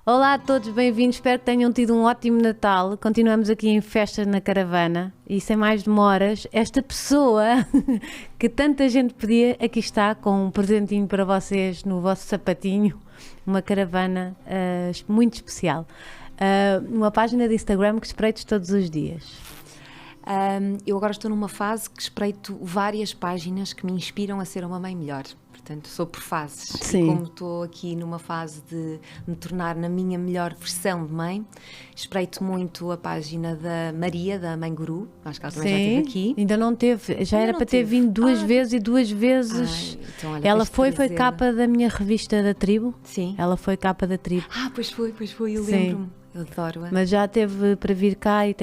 Olá a todos, bem-vindos, espero que tenham tido um ótimo Natal. Continuamos aqui em Festa na Caravana e sem mais demoras, esta pessoa que tanta gente pedia, aqui está com um presentinho para vocês no vosso sapatinho, uma caravana muito especial. Uma página de Instagram que espreitos todos os dias. Eu agora estou numa fase que espreito várias páginas que me inspiram a ser uma mãe melhor. Portanto, sou por fases. Sim. E como estou aqui numa fase de me tornar na minha melhor versão de mãe, espreito muito a página da Maria, da Mãe Guru. Acho que ela também já esteve aqui. Ainda não teve. Já era para ter vindo duas vezes e duas vezes. Então, olha, ela foi capa da minha revista da Tribo. Sim. Ela foi capa da Tribo. Pois foi, eu lembro-me. Eu adoro-a. Mas já teve para vir cá e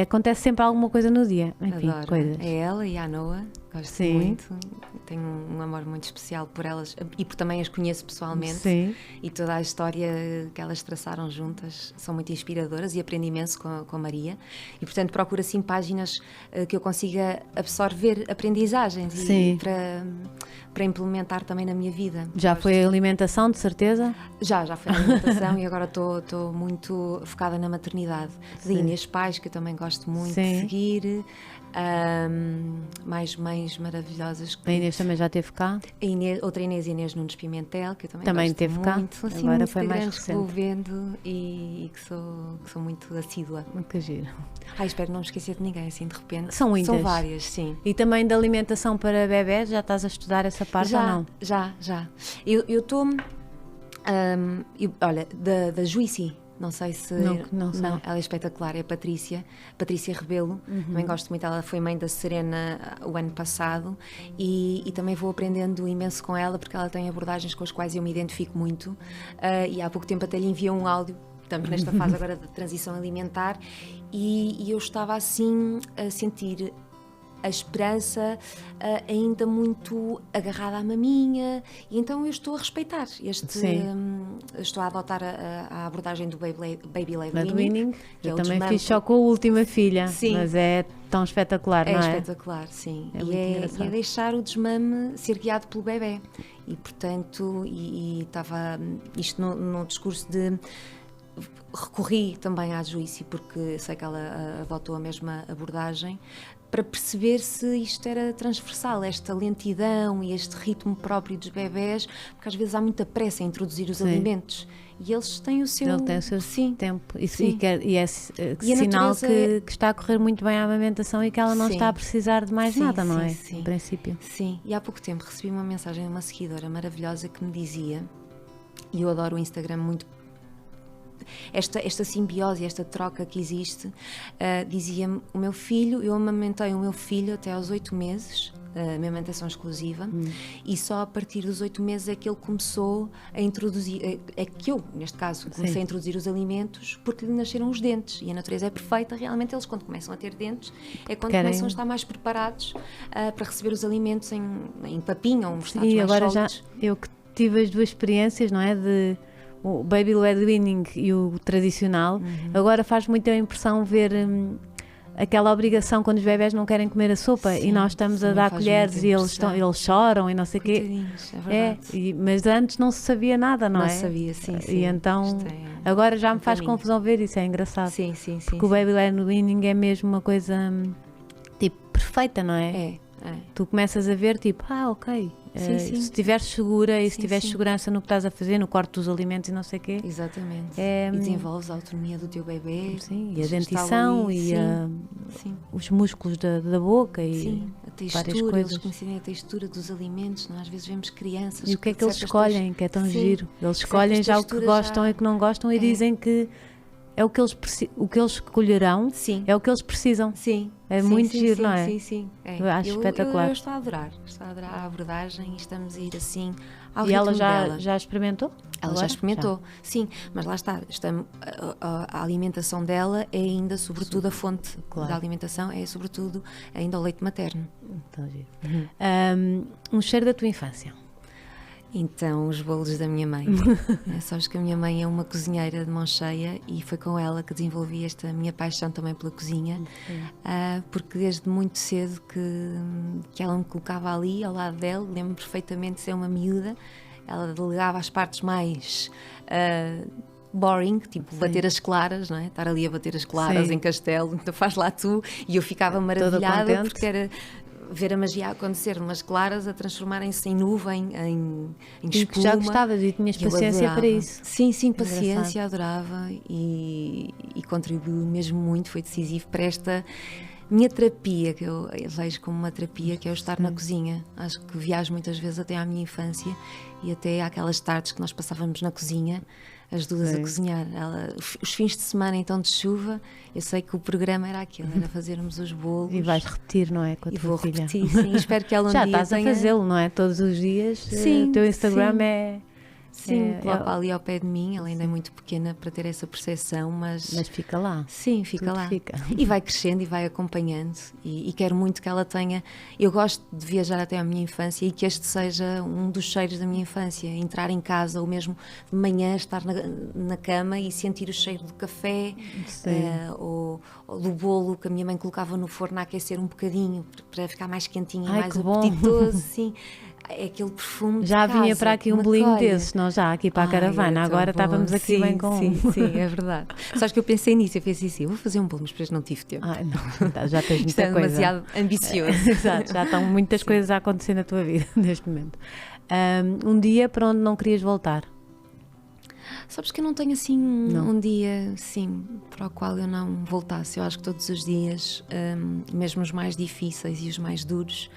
acontece sempre alguma coisa no dia. Enfim, adoro. Coisas. É ela e a Noa. Gosto muito, tenho um amor muito especial por elas e por também as conheço pessoalmente. Sim. E toda a história que elas traçaram juntas são muito inspiradoras e aprendi imenso com a Maria e portanto procuro assim páginas que eu consiga absorver aprendizagens e para implementar também na minha vida. Já foi a alimentação, de certeza? Já foi a alimentação e agora estou muito focada na maternidade. Da Inês Pais, que eu também gosto muito de seguir. Mais mães maravilhosas. A Inês também já esteve cá? Outra Inês Nunes Pimentel, que eu também gosto esteve muito. Cá? Assim, agora foi mais recente. Que vou vendo e que sou muito assídua. Muito giro. Espero não me esquecer de ninguém, assim, de repente. São muitas. São várias, sim. E também da alimentação para bebés, já estás a estudar essa parte ou não? Já. Eu estou... olha, da Juicy. Não sei se... Não sei. Ela é espetacular, é a Patrícia Rebelo. Também gosto muito, ela foi mãe da Serena o ano passado e também vou aprendendo imenso com ela porque ela tem abordagens com as quais eu me identifico muito e há pouco tempo até lhe enviou um áudio. Estamos nesta fase agora de transição alimentar e eu estava assim a sentir a esperança ainda muito agarrada à maminha e então eu estou a respeitar estou a adotar a abordagem do Baby Led Weaning. Eu também fiz só com a última filha, sim. Mas é tão espetacular, não é? É espetacular, sim. É é deixar o desmame ser guiado pelo bebê e portanto estava isto no discurso de recorri também à Juicy porque sei que ela adotou a mesma abordagem para perceber se isto era transversal, esta lentidão e este ritmo próprio dos bebés, porque às vezes há muita pressa em introduzir os alimentos e eles têm o seu tempo e é sinal que está a correr muito bem a amamentação e que ela não está a precisar de mais nada, não é? Sim. Em princípio. Sim, e há pouco tempo recebi uma mensagem de uma seguidora maravilhosa que me dizia, e eu adoro o Instagram muito, esta simbiose, esta troca que existe, dizia-me, eu amamentei o meu filho até aos 8 meses, amamentação exclusiva, e só a partir dos 8 meses é que ele começou a introduzir, é que eu, neste caso, comecei a introduzir os alimentos porque lhe nasceram os dentes, e a natureza é perfeita, realmente eles quando começam a ter dentes, é quando começam a estar mais preparados para receber os alimentos em papinha ou em estados mais agora sólidos. Eu que tive as duas experiências, não é, de o Baby Led Weaning e o tradicional, agora faz muita impressão ver aquela obrigação quando os bebés não querem comer a sopa e nós estamos a dar colheres e eles choram e não sei o quê. É verdade. Mas antes não se sabia nada, não é? Não sabia, sim. E então agora já me faz confusão ver isso, é engraçado. Sim. Porque o Baby Led Weaning é mesmo uma coisa tipo perfeita, não é? É. Tu começas a ver tipo, ok. Se estiveres segura e se tiveres segurança no que estás a fazer, no corte dos alimentos e não sei o quê. Exatamente. E desenvolves a autonomia do teu bebê. Sim, e a dentição e os músculos da boca e a textura, várias coisas. Eles conhecem a textura dos alimentos, não? Às vezes vemos crianças. E o que é que eles escolhem, que é tão giro? Eles escolhem já o que gostam e o que não gostam e dizem que é o que eles escolherão, é o que eles precisam. É muito giro, não é? Sim. Eu acho espetacular. Eu estou a adorar a abordagem e estamos a ir assim ao ritmo dela. E ela já experimentou? Ela já experimentou, sim, mas lá está, a alimentação dela é ainda sobretudo a fonte da alimentação, é sobretudo ainda o leite materno. Então, giro. Um cheiro da tua infância? Então, os bolos da minha mãe. Sabes que a minha mãe é uma cozinheira de mão cheia e foi com ela que desenvolvi esta minha paixão também pela cozinha, porque desde muito cedo que ela me colocava ali ao lado dela, lembro-me perfeitamente de ser uma miúda, ela delegava as partes mais boring, tipo bater as claras, não é? Estar ali a bater as claras Sim. em Castelo, então faz lá tu, e eu ficava Toda maravilhada contente. porque era ver a magia acontecer, umas claras a transformarem-se em nuvem, em E que espuma. já gostavas e tinhas E eu paciência adorava. para isso. Sim, sim, Engraçado. paciência, adorava e contribuiu mesmo muito, foi decisivo para esta minha terapia, que eu vejo como uma terapia, que é o estar na cozinha. Acho que viajo muitas vezes até à minha infância e até àquelas tardes que nós passávamos na cozinha, as duas Sim. a cozinhar. Os fins de semana então de chuva, eu sei que o programa era aquilo, era fazermos os bolos. E vais repetir, não é? Com a E tua vou filha. repetir, sim, espero que ela um Já dia estás tenha... a fazê-lo, não é? Todos os dias. Sim, O teu Instagram sim. é. Sim, é- coloco ali ao pé de mim, ela ainda é muito pequena para ter essa percepção, mas fica lá. sim, fica Tudo lá. fica. E vai crescendo e vai acompanhando e quero muito que ela tenha... Eu gosto de viajar até à minha infância e que este seja um dos cheiros da minha infância. Entrar em casa ou mesmo de manhã estar na cama e sentir o cheiro do café ou do bolo que a minha mãe colocava no forno a aquecer um bocadinho para ficar mais quentinho e Ai, mais que bom. apetitoso. Sim. É aquele perfume Já de vinha casa, para aqui que um me bolinho acolhe. desses, não já? Aqui para a Ai, caravana. era tão Agora bom. estávamos aqui Sim, bem com sim, um. sim, é verdade. Sabes que eu pensei nisso, eu pensei assim, vou fazer um bolo, mas depois não tive tempo. Ai, não, já tens Isto muita é coisa. demasiado ambicioso. Exato, já estão muitas coisas a acontecer na tua vida neste momento. Um dia para onde não querias voltar? Sabes que eu não tenho assim Não. um dia, sim, para o qual eu não voltasse. Eu acho que todos os dias, mesmo os mais difíceis e os mais duros,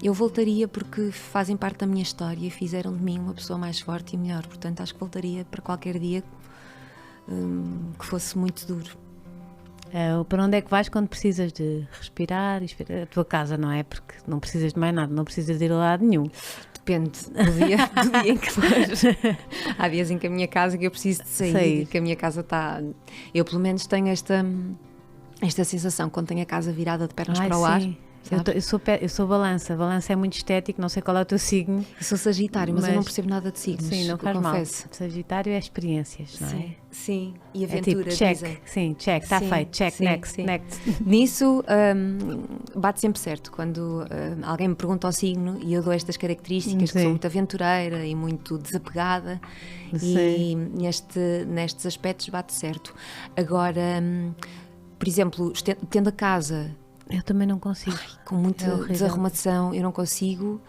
eu voltaria porque fazem parte da minha história e fizeram de mim uma pessoa mais forte e melhor. Portanto, acho que voltaria para qualquer dia que fosse muito duro. Para onde é que vais quando precisas de respirar? A tua casa, não é? Porque não precisas de mais nada, não precisas de ir a lado nenhum. Depende do dia em que fores. Há dias em que a minha casa que eu preciso de sair e que a minha casa está... Eu pelo menos tenho esta sensação quando tenho a casa virada de pernas para o ar. Sim. Sabe? Eu sou balança. Balança é muito estético, não sei qual é o teu signo. Eu sou Sagitário, mas eu não percebo nada de signos. Sim, não eu faz confesso. mal. Sagitário é experiências, não é? Sim, sim. E É aventura, tipo, check, dizem. sim, check, está Sim, feito, check, sim, next, sim. next. Nisso bate sempre certo. Quando alguém me pergunta o signo e eu dou estas características, que Sim. sou muito aventureira e muito desapegada, e Sim. nestes aspectos bate certo. Agora, por exemplo, tendo a casa Eu também não consigo. com muita É horrível. desarrumação, eu não consigo.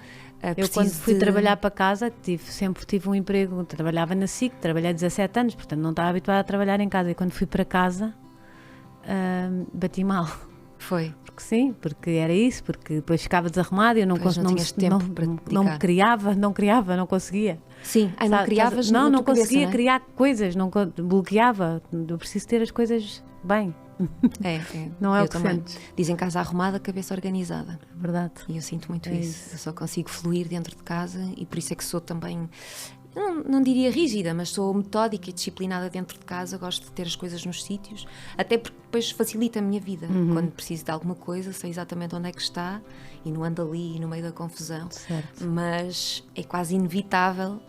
Eu quando fui trabalhar para casa, sempre tive um emprego, trabalhava na SIC, trabalhei 17 anos, portanto não estava habituada a trabalhar em casa. E quando fui para casa, bati mal. Foi. Porque sim, porque era isso, porque depois ficava desarrumada e eu não Pois, não tinhas tempo para não dedicar. criava, não conseguia. Sim, não Sabe, criavas não, na não tua cabeça, conseguia não é? criar coisas, bloqueava. Eu preciso ter as coisas bem, É. não é Eu o que também. sentes. Dizem casa arrumada, cabeça organizada. É verdade. E eu sinto muito É isso. isso. Eu só consigo fluir dentro de casa e por isso é que sou também, não diria rígida, mas sou metódica e disciplinada dentro de casa. Gosto de ter as coisas nos sítios, até porque depois facilita a minha vida. Uhum. Quando preciso de alguma coisa, sei exatamente onde é que está e não ando ali no meio da confusão. Certo. Mas é quase inevitável.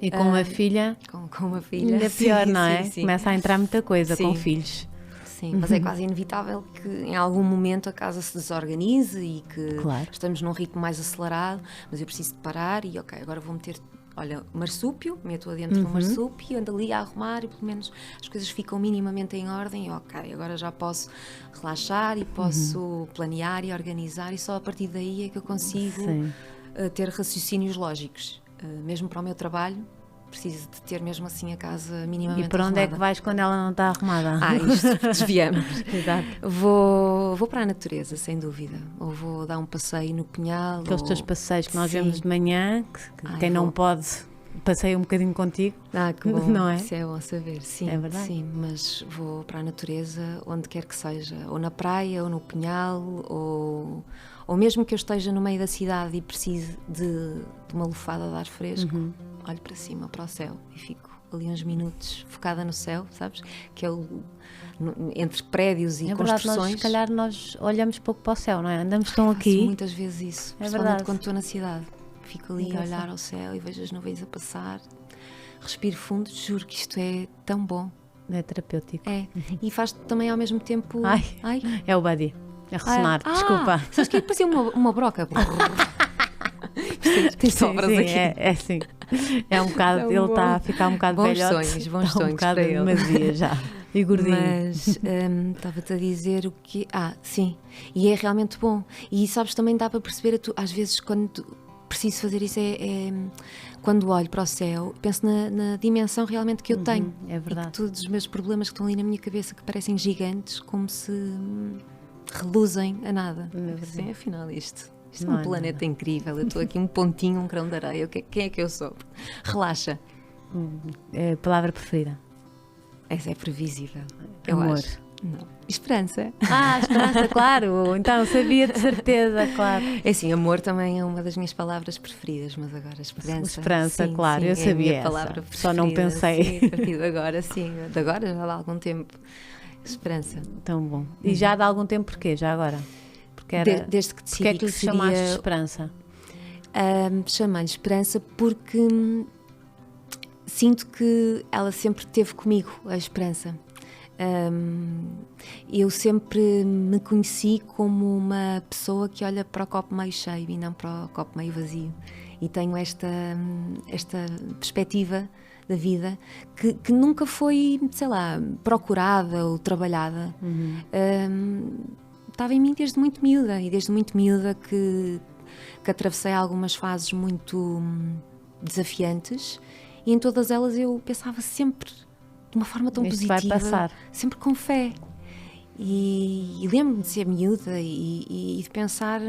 E com uma filha, Com uma filha. ainda Sim, pior, não é? sim. Começa a entrar muita coisa Sim. com filhos. Sim, mas é quase inevitável que em algum momento a casa se desorganize e que Claro. estamos num ritmo mais acelerado, mas eu preciso de parar e agora vou meter, marsúpio, meto-a dentro do marsúpio, ando ali a arrumar e pelo menos as coisas ficam minimamente em ordem e agora já posso relaxar e posso planear e organizar e só a partir daí é que eu consigo Sim. ter raciocínios lógicos. Mesmo para o meu trabalho, preciso de ter mesmo assim a casa minimamente E para onde é que arrumada. vais quando ela não está arrumada? Isto desviamos. Exato. Vou para a natureza, sem dúvida. Ou vou dar um passeio no Pinhal. Aqueles teus passeios que nós Sim. vemos de manhã, que quem não vou. pode passeia um bocadinho contigo. Que bom. Não é? Isso é bom saber. Sim, É verdade. sim, mas vou para a natureza onde quer que seja. Ou na praia, ou no Pinhal, ou mesmo que eu esteja no meio da cidade e precise de uma lufada de ar fresco, olho para cima, para o céu e fico ali uns minutos focada no céu, sabes? Que é entre prédios e É verdade, construções. se calhar nós olhamos pouco para o céu, não é? Andamos tão Faço aqui. muitas vezes isso, É principalmente verdade. quando estou na cidade. Fico ali a Engraçado. olhar ao céu e vejo as nuvens a passar. Respiro fundo, juro que isto é tão bom. É terapêutico. É. E faz também ao mesmo tempo. Ai. É o body. A ressonar, desculpa. Sabes que parecia uma broca. Tem sobras sim, aqui. é assim. É um bocado, Tão ele bom. está a ficar um bocado Bons velhote. sonhos, bons Está um sonhos bocado para ele. demasiado já. E gordinho. Mas estava-te a dizer o que... sim. E é realmente bom. E sabes, também dá para perceber, às vezes quando preciso fazer isso quando olho para o céu, penso na dimensão realmente que eu tenho. É verdade. E que todos os meus problemas que estão ali na minha cabeça, que parecem gigantes, como se reluzem a nada. Sim, afinal isto é Não um é planeta incrível. Eu estou aqui um pontinho, um grão de areia. Quem é que eu sou? Relaxa. É a palavra preferida. Essa é previsível. Eu Amor. acho. Não. Esperança. Esperança, claro. Então, sabia de certeza, claro. É assim, amor também é uma das minhas palavras preferidas, mas agora esperança. Esperança, sim, claro, sim, eu é sabia a minha essa. palavra preferida. Só não pensei. Sim, a partir de agora, sim. De agora já há algum tempo. Esperança. Tão bom. E já há algum tempo porquê? Já agora? Porque Desde que decidi porque é que lhe seria... chamaste de Esperança? Chamei-lhe Esperança porque sinto que ela sempre esteve comigo, a esperança. Eu sempre me conheci como uma pessoa que olha para o copo meio cheio e não para o copo meio vazio. E tenho esta perspectiva da vida que nunca foi, sei lá, procurada ou trabalhada. Estava em mim desde muito miúda, e desde muito miúda que atravessei algumas fases muito desafiantes, e em todas elas eu pensava sempre de uma forma tão Isto positiva, vai passar. sempre com fé. E lembro-me de ser miúda e de pensar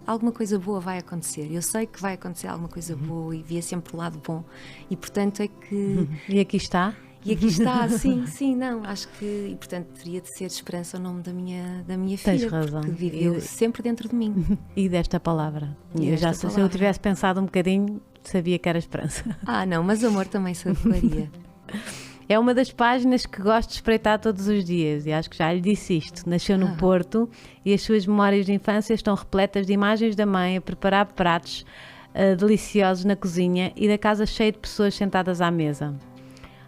alguma coisa boa vai acontecer. Eu sei que vai acontecer alguma coisa boa, e via sempre o lado bom. E portanto é que... E aqui está? E aqui está, sim, não, acho que... E portanto teria de ser Esperança o nome da minha filha. Tens razão. Porque viveu sempre dentro de mim. E desta palavra. E Eu já, desta se eu palavra. tivesse pensado um bocadinho, sabia que era Esperança. Não, mas amor também se adequaria. É uma das páginas que gosto de espreitar todos os dias, e acho que já lhe disse isto. Nasceu no Porto e as suas memórias de infância estão repletas de imagens da mãe a preparar pratos deliciosos na cozinha e da casa cheia de pessoas sentadas à mesa.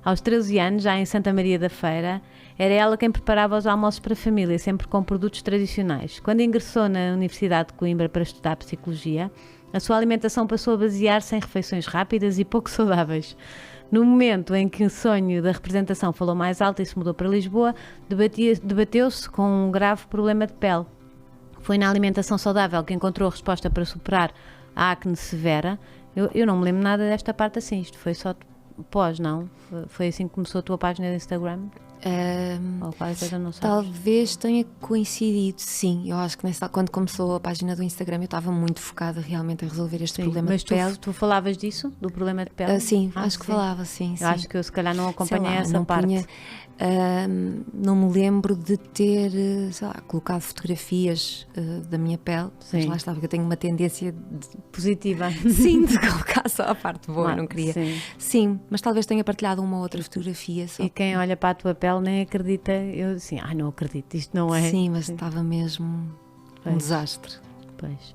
Aos 13 anos, já em Santa Maria da Feira, era ela quem preparava os almoços para a família, sempre com produtos tradicionais. Quando ingressou na Universidade de Coimbra para estudar Psicologia, a sua alimentação passou a basear-se em refeições rápidas e pouco saudáveis. No momento em que o sonho da representação falou mais alto e se mudou para Lisboa, debateu-se com um grave problema de pele. Foi na alimentação saudável que encontrou a resposta para superar a acne severa. Eu não me lembro nada desta parte assim, isto foi só pós, não? Foi assim que começou a tua página de Instagram? Ou qualquer coisa, não sabes? Talvez tenha coincidido, sim. Eu acho que quando começou a página do Instagram eu estava muito focada realmente em resolver este problema mas de pele. tu falavas disso? Do problema de pele? Sim, acho que falava, sim. Eu acho que eu se calhar não acompanhei essa não parte. Não me lembro de ter, sei lá, colocado fotografias da minha pele. Sim. Mas lá está, porque eu tenho uma tendência Positiva. sim, de colocar só a parte boa, eu não queria. Sim. Mas talvez tenha partilhado uma ou outra fotografia só. E quem olha para a tua pele nem acredita. Eu assim, não acredito, isto não é. Sim, mas estava mesmo um desastre. Pois.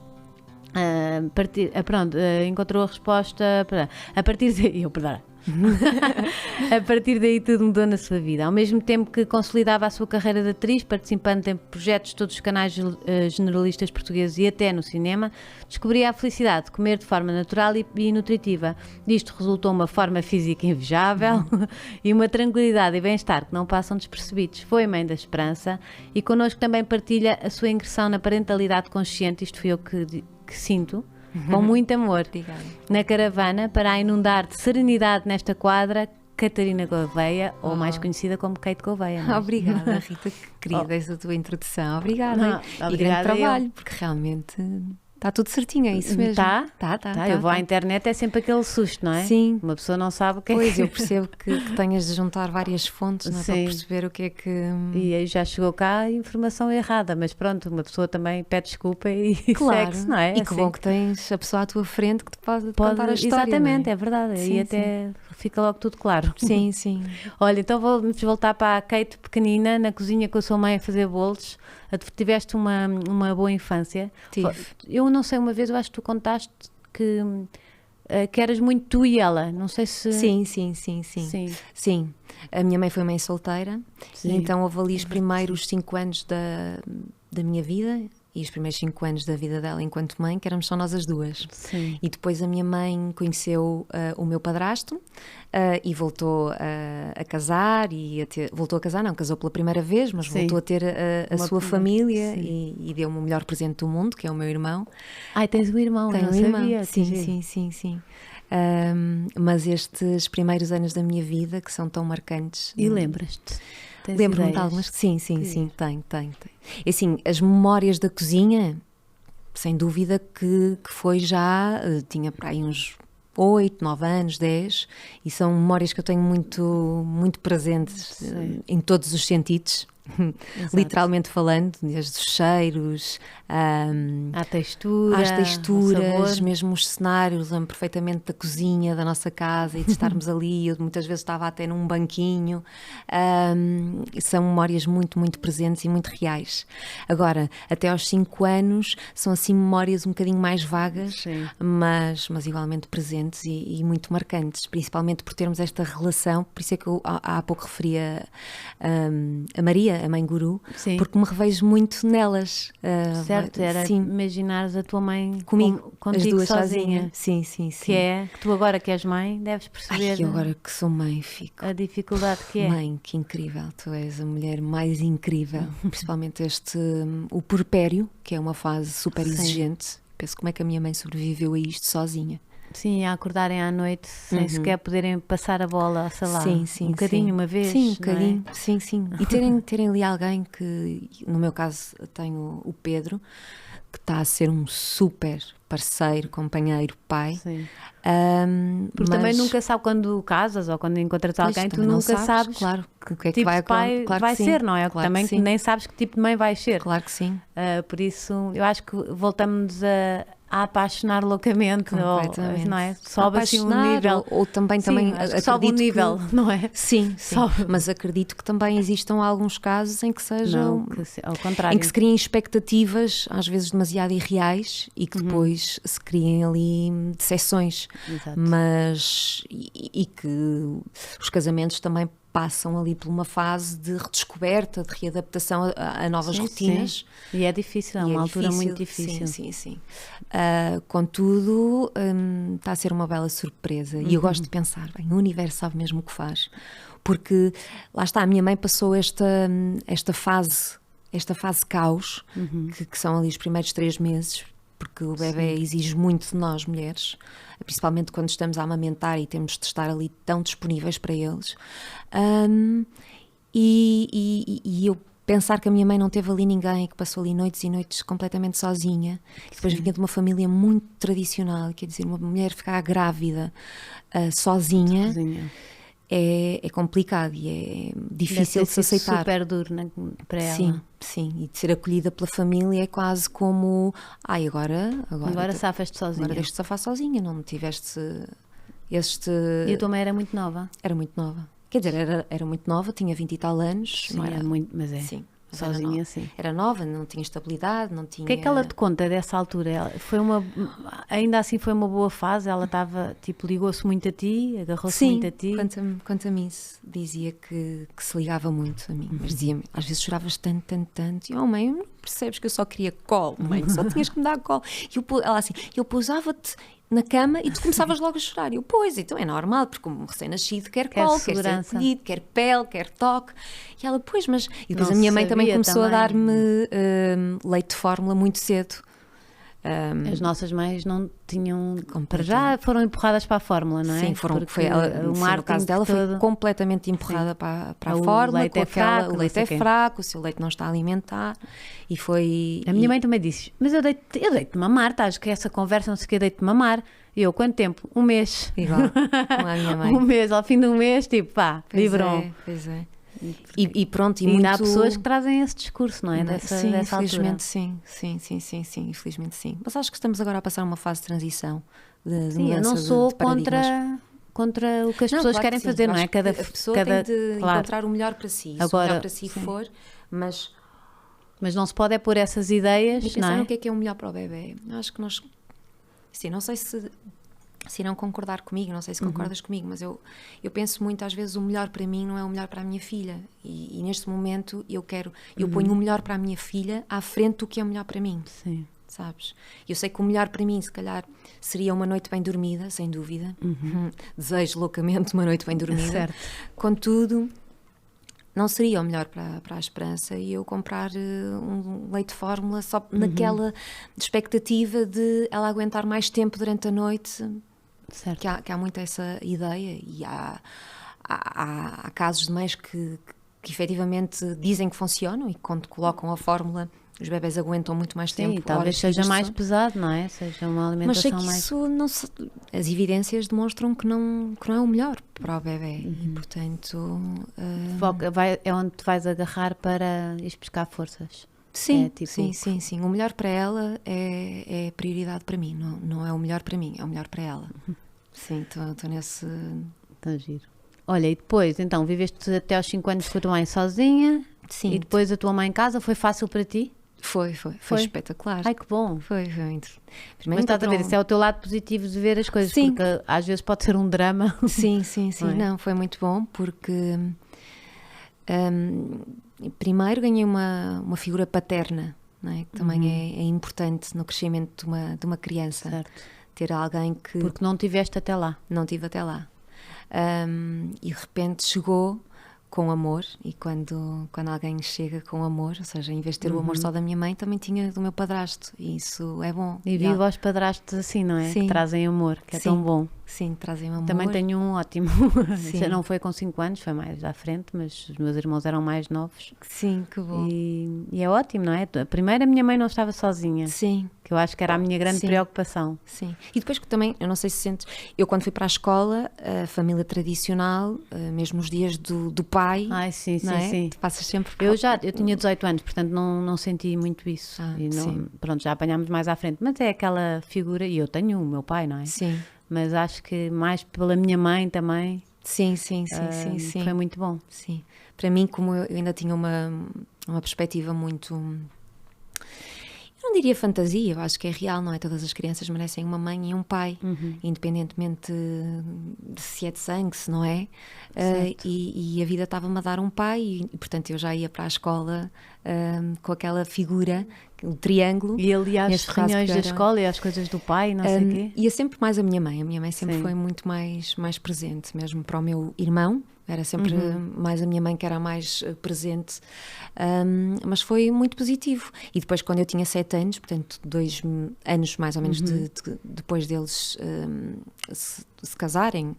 Pronto, encontrou a resposta. A partir daí, a partir daí tudo mudou na sua vida. Ao mesmo tempo que consolidava a sua carreira de atriz, participando em projetos de todos os canais generalistas portugueses e até no cinema, descobria a felicidade de comer de forma natural e nutritiva. Disto resultou uma forma física invejável e uma tranquilidade e bem-estar que não passam despercebidos. Foi mãe da Esperança e connosco também partilha a sua ingressão na parentalidade consciente. Isto fui eu que sinto. Com muito amor. Obrigada. Na caravana, para a inundar de serenidade nesta quadra, Catarina Gouveia, ou mais conhecida como Kate Gouveia. Não é? Obrigada, Rita, que querida essa tua introdução. Obrigada. Obrigada e grande trabalho, porque realmente está tudo certinho, é isso mesmo. Tá. Eu vou à tá. internet, é sempre aquele susto, não é? Sim. Uma pessoa não sabe o que é Pois, que... eu percebo que tenhas de juntar várias fontes, não é? Para Sim. perceber o que é que... E aí já chegou cá a informação errada, mas pronto, uma pessoa também pede desculpa e Claro, segue-se, não é? E que bom que tens a pessoa à tua frente que te pode contar a história. Exatamente, não é verdade. Sim, e até fica logo tudo claro. Sim, sim. Olha, então vamos voltar para a Kate pequenina, na cozinha com a sua mãe a fazer bolos. Tiveste uma boa infância. Tive. Eu não sei, uma vez eu acho que tu contaste que eras muito tu e ela, não sei se... Sim. A minha mãe foi mãe solteira, e então houve ali os primeiros 5 anos da minha vida, e os primeiros 5 anos da vida dela enquanto mãe, que éramos só nós as duas. Sim. E depois a minha mãe conheceu o meu padrasto e voltou a casar e voltou a casar, não, casou pela primeira vez, mas Sim. voltou a ter a Uma sua família sim. e deu-me o melhor presente do mundo, que é o meu irmão. Ai, tens um irmão, Tenho não um irmão. sabia. que giro. Sim. Mas estes primeiros anos da minha vida, que são tão marcantes. E lembras-te? Tens Lembro-me de ideias? algumas. Sim, tenho. E assim, as memórias da cozinha, sem dúvida que foi já, tinha para aí uns 8, 9 anos, 10, e são memórias que eu tenho muito presentes em todos os sentidos. Exato. Literalmente falando, desde os cheiros, À textura, às ao texturas, sabor. mesmo os cenários. Lembro perfeitamente da cozinha da nossa casa e de estarmos ali. Eu muitas vezes estava até num banquinho. São memórias muito presentes e muito reais. Agora, até aos 5 anos, são assim memórias um bocadinho mais vagas, Sim. mas igualmente presentes e muito marcantes, principalmente por termos esta relação. Por isso é que eu há pouco referia a Maria, a mãe guru, Sim. porque me revejo muito nelas. Certo, era sim, imaginares a tua mãe comigo, contigo as duas sozinha. Sim. Que tu agora que és mãe, deves perceber Ai, eu agora que sou mãe fico. a dificuldade que é. Mãe, que incrível, tu és a mulher mais incrível, principalmente o puerpério, que é uma fase super Sim. exigente. Penso como é que a minha mãe sobreviveu a isto sozinha. Sim, a acordarem à noite sem sequer poderem passar a bola, sei lá, Sim, um bocadinho, uma vez. Sim, um não é? bocadinho, sim. E terem ali alguém que, no meu caso, tenho o Pedro, que está a ser um super parceiro, companheiro, pai. Sim. Mas- Porque também nunca sabe quando casas ou quando encontras Pois, alguém, tu também não nunca sabes claro, o que é que tipo vai de pai acontecer. Claro que vai sim, ser, não é? Claro Também que sim. nem sabes que tipo de mãe vais ser. Claro que sim. Por isso, eu acho que voltamos a apaixonar loucamente, Completamente. não é? Sobe assim um Apaixonar, nível. ou também Sim, acho que sobe um acredito que- nível, não é? Sim, Sobe. mas acredito que também existam alguns casos em que sejam, Não, ao contrário. em que se criem expectativas, às vezes demasiado irreais, e que depois se criem ali decepções. Exato. Mas e que os casamentos também passam ali por uma fase de redescoberta, de readaptação a novas Sim, rotinas. sim. E é difícil, é E uma altura muito difícil. Sim. Contudo, está a ser uma bela surpresa. E eu gosto de pensar, bem, o universo sabe mesmo o que faz. Porque, lá está, a minha mãe passou esta fase caos, que são ali os primeiros 3 meses, porque o bebê exige muito de nós, mulheres, principalmente quando estamos a amamentar e temos de estar ali tão disponíveis para eles. E eu pensar que a minha mãe não teve ali ninguém, que passou ali noites e noites completamente sozinha, que depois vinha de uma família muito tradicional, quer dizer, uma mulher ficar grávida sozinha, Cozinha. é complicado e é difícil Deve de se ter sido aceitar. super duro para ela. Sim, e de ser acolhida pela família é quase como, agora safas-te sozinha. agora deixo-te safar sozinha, não tiveste este... E a tua mãe era muito nova. Era muito nova. Quer dizer, era muito nova, tinha 20 e tal anos. Sim, não era muito, mas é. Sim, mas era Sozinha, nova. sim. Era nova, não tinha estabilidade, não tinha... O que é que ela te conta dessa altura? Ainda assim foi uma boa fase? Ela estava, tipo, ligou-se muito a ti, agarrou-se Sim, muito a ti? quanto a mim dizia que se ligava muito a mim, mas dizia-me, às vezes choravas tanto, e mãe, não percebes que eu só queria colo, mãe, só tinhas que me dar colo. Ela assim, eu pousava-te na cama e tu começavas logo a chorar. Eu, pois, então é normal, porque um recém-nascido quer colo, quer ser segurança. acolhido, quer pele, quer toque. E ela, pois, mas... E depois Não a minha se mãe também sabia começou também. a dar-me leite de fórmula muito cedo. As nossas mães não tinham... Para Completamente. já foram empurradas para a fórmula, não é? Sim, Porque no marketing caso dela foi todo- completamente empurrada para a O fórmula, leite com é aquela, fraco, o não leite sei é quê. fraco, o seu leite não está a alimentar, e foi... A minha mãe também disse, mas eu deito-te mamar, estás que essa conversa, não sei o que, eu deito-te mamar. E eu, quanto tempo? 1 mês. Igual, como a minha mãe. 1 mês, ao fim de 1 mês, tipo, pá, biberon. Pois é. E pronto, E e ainda muito... há pessoas que trazem esse discurso, não é? Sim, Dessa altura. infelizmente sim, infelizmente sim. Mas acho que estamos agora a passar uma fase de transição, de Sim, eu mudança não sou de paradigmas. contra o que as Não, pessoas claro querem que sim. fazer, não Acho é? que a pessoa tem de claro. encontrar o melhor para si, se o Agora, melhor para si sim. for, mas... Mas não se pode pôr essas ideias, E não pensar é? no que é o melhor para o bebê. Eu acho que nós... Sim, não sei se se irão concordar comigo, não sei se concordas comigo, mas eu penso muito, às vezes o melhor para mim não é o melhor para a minha filha, e neste momento eu ponho o melhor para a minha filha à frente do que é o melhor para mim. Sim. Sabes? Eu sei que o melhor para mim, se calhar, seria uma noite bem dormida, sem dúvida. Desejo loucamente uma noite bem dormida. Certo. Contudo, não seria o melhor para a Esperança e eu comprar um leite de fórmula só naquela expectativa de ela aguentar mais tempo durante a noite. Certo. Que há muito essa ideia, e há casos de mães que efetivamente dizem que funcionam e que quando colocam a fórmula os bebés aguentam muito mais tempo. Sim, talvez seja mais pesado, não é? Seja uma alimentação mais... Mas sei que isso as evidências demonstram que não é o melhor para o bebê e, portanto... É onde tu vais agarrar para ir buscar forças. Sim, é tipo... sim. O melhor para ela é prioridade para mim. Não é o melhor para mim, é o melhor para ela. Sim, estou nesse... Está giro. Olha, e depois, então, viveste até aos 5 anos com a tua mãe sozinha? Sim. E depois a tua mãe em casa, foi fácil para ti? Foi espetacular. Ai, que bom. Foi muito. Mas estás a ver, isso é o teu lado positivo de ver as coisas, sim. Porque às vezes pode ser um drama. Sim. Não, foi muito bom porque primeiro ganhei uma figura paterna, não é? Que também é importante no crescimento de uma criança. Certo. Ter alguém que... Porque não tiveste até lá. Não tive até lá. E de repente chegou com amor, e quando alguém chega com amor, ou seja, em vez de ter o amor só da minha mãe, também tinha do meu padrasto, e isso é bom. E viva aos padrastos assim, não é? Sim. Que trazem amor, que é tão bom. Sim, trazem amor. Também tenho um ótimo. Já não foi com 5 anos, foi mais à frente, mas os meus irmãos eram mais novos. Sim, que bom. E é ótimo, não é? Primeiro a minha mãe não estava sozinha. Sim. Que eu acho que era a minha grande preocupação. Sim. E depois que também, eu não sei se sentes, eu quando fui para a escola, a família tradicional, mesmo os dias do pai. Ai, sim. Tu passas sempre... Eu tinha 18 anos, portanto não senti muito isso. Pronto, já apanhámos mais à frente. Mas é aquela figura, e eu tenho o meu pai, não é? Sim. Mas acho que mais pela minha mãe também. Sim. Foi muito bom. Sim. Para mim, como eu ainda tinha uma perspectiva muito... Eu não diria fantasia, eu acho que é real, não é? Todas as crianças merecem uma mãe e um pai, independentemente de se é de sangue, se não é. E a vida estava-me a dar um pai e, portanto, eu já ia para a escola com aquela figura, o triângulo. E ali às reuniões da escola e às coisas do pai, não sei o quê? Ia sempre mais a minha mãe. A minha mãe sempre foi muito mais presente, mesmo para o meu irmão. Era sempre mais a minha mãe que era a mais presente, mas foi muito positivo. E depois, quando eu tinha 7 anos, portanto 2 anos mais ou menos depois deles se casarem,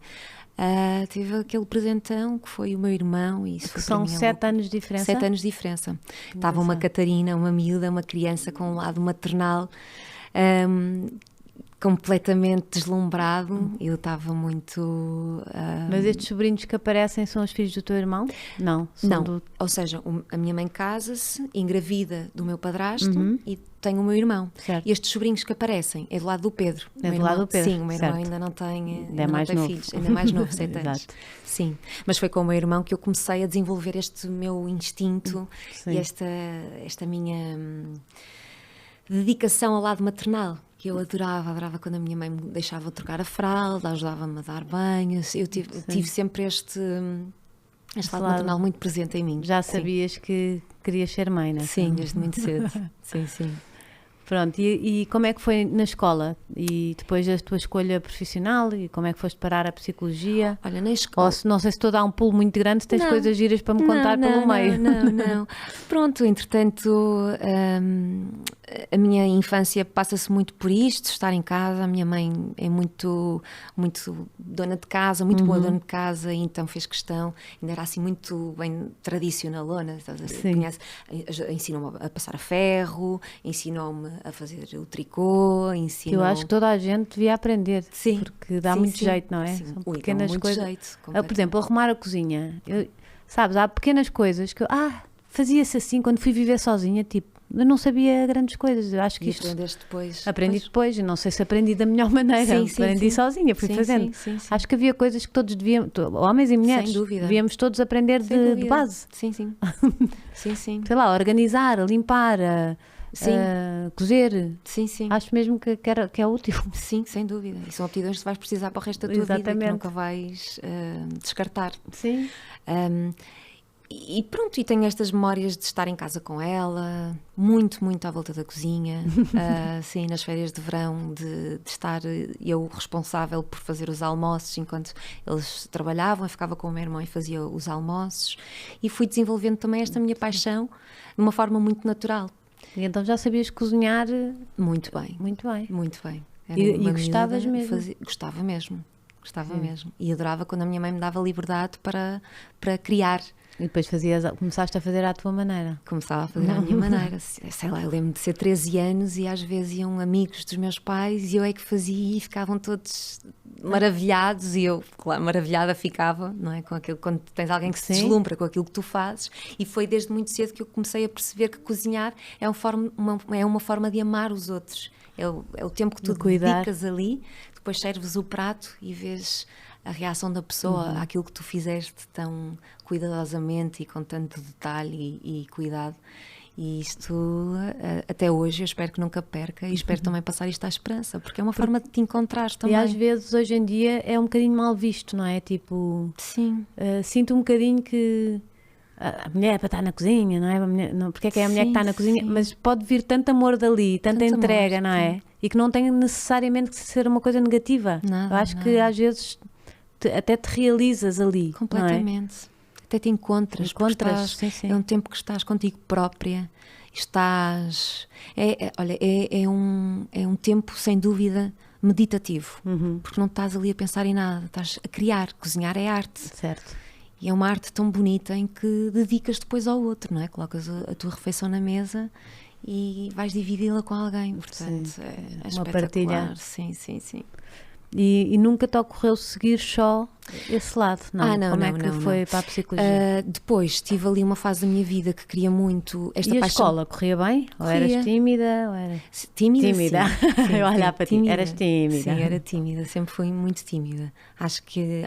tive aquele presentão que foi o meu irmão. E isso que são 7 anos de diferença? 7 anos de diferença. Estava uma Catarina, uma miúda, uma criança com um lado maternal, completamente deslumbrado. Eu estava muito... Mas estes sobrinhos que aparecem são os filhos do teu irmão? Não. Ou seja, a minha mãe casa-se, engravida do meu padrasto e tem o meu irmão. Certo. E estes sobrinhos que aparecem é do lado do Pedro. É do lado do Pedro. Sim, o meu irmão ainda não tem, filhos. Ainda é mais novo, 7 anos. Exato. Sim, mas foi com o meu irmão que eu comecei a desenvolver este meu instinto e esta minha dedicação ao lado maternal. Que eu adorava quando a minha mãe me deixava trocar a fralda, ajudava-me a dar banhos. Eu tive sempre este lado maternal muito presente em mim. Já sabias que querias ser mãe, não é? Sim, desde muito cedo. Sim. Pronto, e como é que foi na escola? E depois da tua escolha profissional? E como é que foste parar a psicologia? Olha, na escola... Ou não sei se estou a dar um pulo muito grande, se tens coisas giras para me contar pelo meio. Não. Pronto, entretanto, a minha infância passa-se muito por isto, estar em casa. A minha mãe é muito dona de casa, muito boa dona de casa, e então fez questão, ainda era assim muito bem tradicionalona, ensinou-me a passar a ferro, ensinou-me a fazer o tricô, Eu acho que toda a gente devia aprender, porque dá muito jeito, não é? Sim. São pequenas coisas. Jeito, por exemplo, arrumar a cozinha. Sabes, há pequenas coisas que eu fazia-se assim quando fui viver sozinha, tipo, eu não sabia grandes coisas. Eu acho que isto aprendeste depois. Aprendi depois, e não sei se aprendi da melhor maneira. Aprendi sozinha, fui fazendo. Sim. Acho que havia coisas que todos devíamos, homens e mulheres, sem dúvida, devíamos todos aprender de base. Sim. Sei lá, organizar, limpar, Sim. Cozer. Sim, sim. Acho mesmo que é útil. Sim, sem dúvida. E são aptidões que tu vais precisar para o resto da tua vida, que nunca vais descartar. Sim. E pronto, e tenho estas memórias de estar em casa com ela, muito, muito à volta da cozinha, sim, nas férias de verão, de estar eu responsável por fazer os almoços enquanto eles trabalhavam, eu ficava com o meu irmão e fazia os almoços, e fui desenvolvendo também esta minha paixão de uma forma muito natural. E então já sabias cozinhar muito bem. Muito bem. Muito bem. E gostavas mesmo? Gostava mesmo. Gostava mesmo. E adorava quando a minha mãe me dava liberdade para criar. E depois começaste a fazer à tua maneira. Começava a fazer à minha maneira. Sei lá, eu lembro de ser 13 anos e às vezes iam amigos dos meus pais e eu é que fazia e ficavam todos maravilhados e eu, claro, maravilhada ficava, não é? Com aquilo, quando tens alguém que se deslumbra com aquilo que tu fazes. E foi desde muito cedo que eu comecei a perceber que cozinhar é uma forma de amar os outros. É o tempo que tu dedicas ali, depois serves o prato e vês a reação da pessoa àquilo que tu fizeste tão cuidadosamente e com tanto detalhe e cuidado. E isto, até hoje, eu espero que nunca perca e espero também passar isto à esperança, porque é uma forma de te encontrar também. E às vezes, hoje em dia, é um bocadinho mal visto, não é? Tipo, sim. Sinto um bocadinho que a mulher é para estar na cozinha, não é? Porque é que é a mulher que está na cozinha? Mas pode vir tanto amor dali, tanta entrega, não é? E que não tem necessariamente que ser uma coisa negativa. Nada, eu acho que às vezes até te realizas ali. Completamente. Não é? Até te encontras. Sim. É um tempo que estás contigo própria. Estás... Olha, é um tempo, sem dúvida, meditativo. Porque não estás ali a pensar em nada. Estás a criar. Cozinhar é arte. Certo. E é uma arte tão bonita em que dedicas depois ao outro, não é? Colocas a tua refeição na mesa e vais dividi-la com alguém. Portanto, é uma partilha. Sim. E nunca te ocorreu seguir só esse lado, não? Não. Como é que foi para a psicologia? Depois tive ali uma fase da minha vida que queria muito esta paixão. E a escola corria bem? Ou eras tímida? Ou era... Tímida. Sim, eu olhar para ti, eras tímida. Sim, era tímida, sempre fui muito tímida. Acho que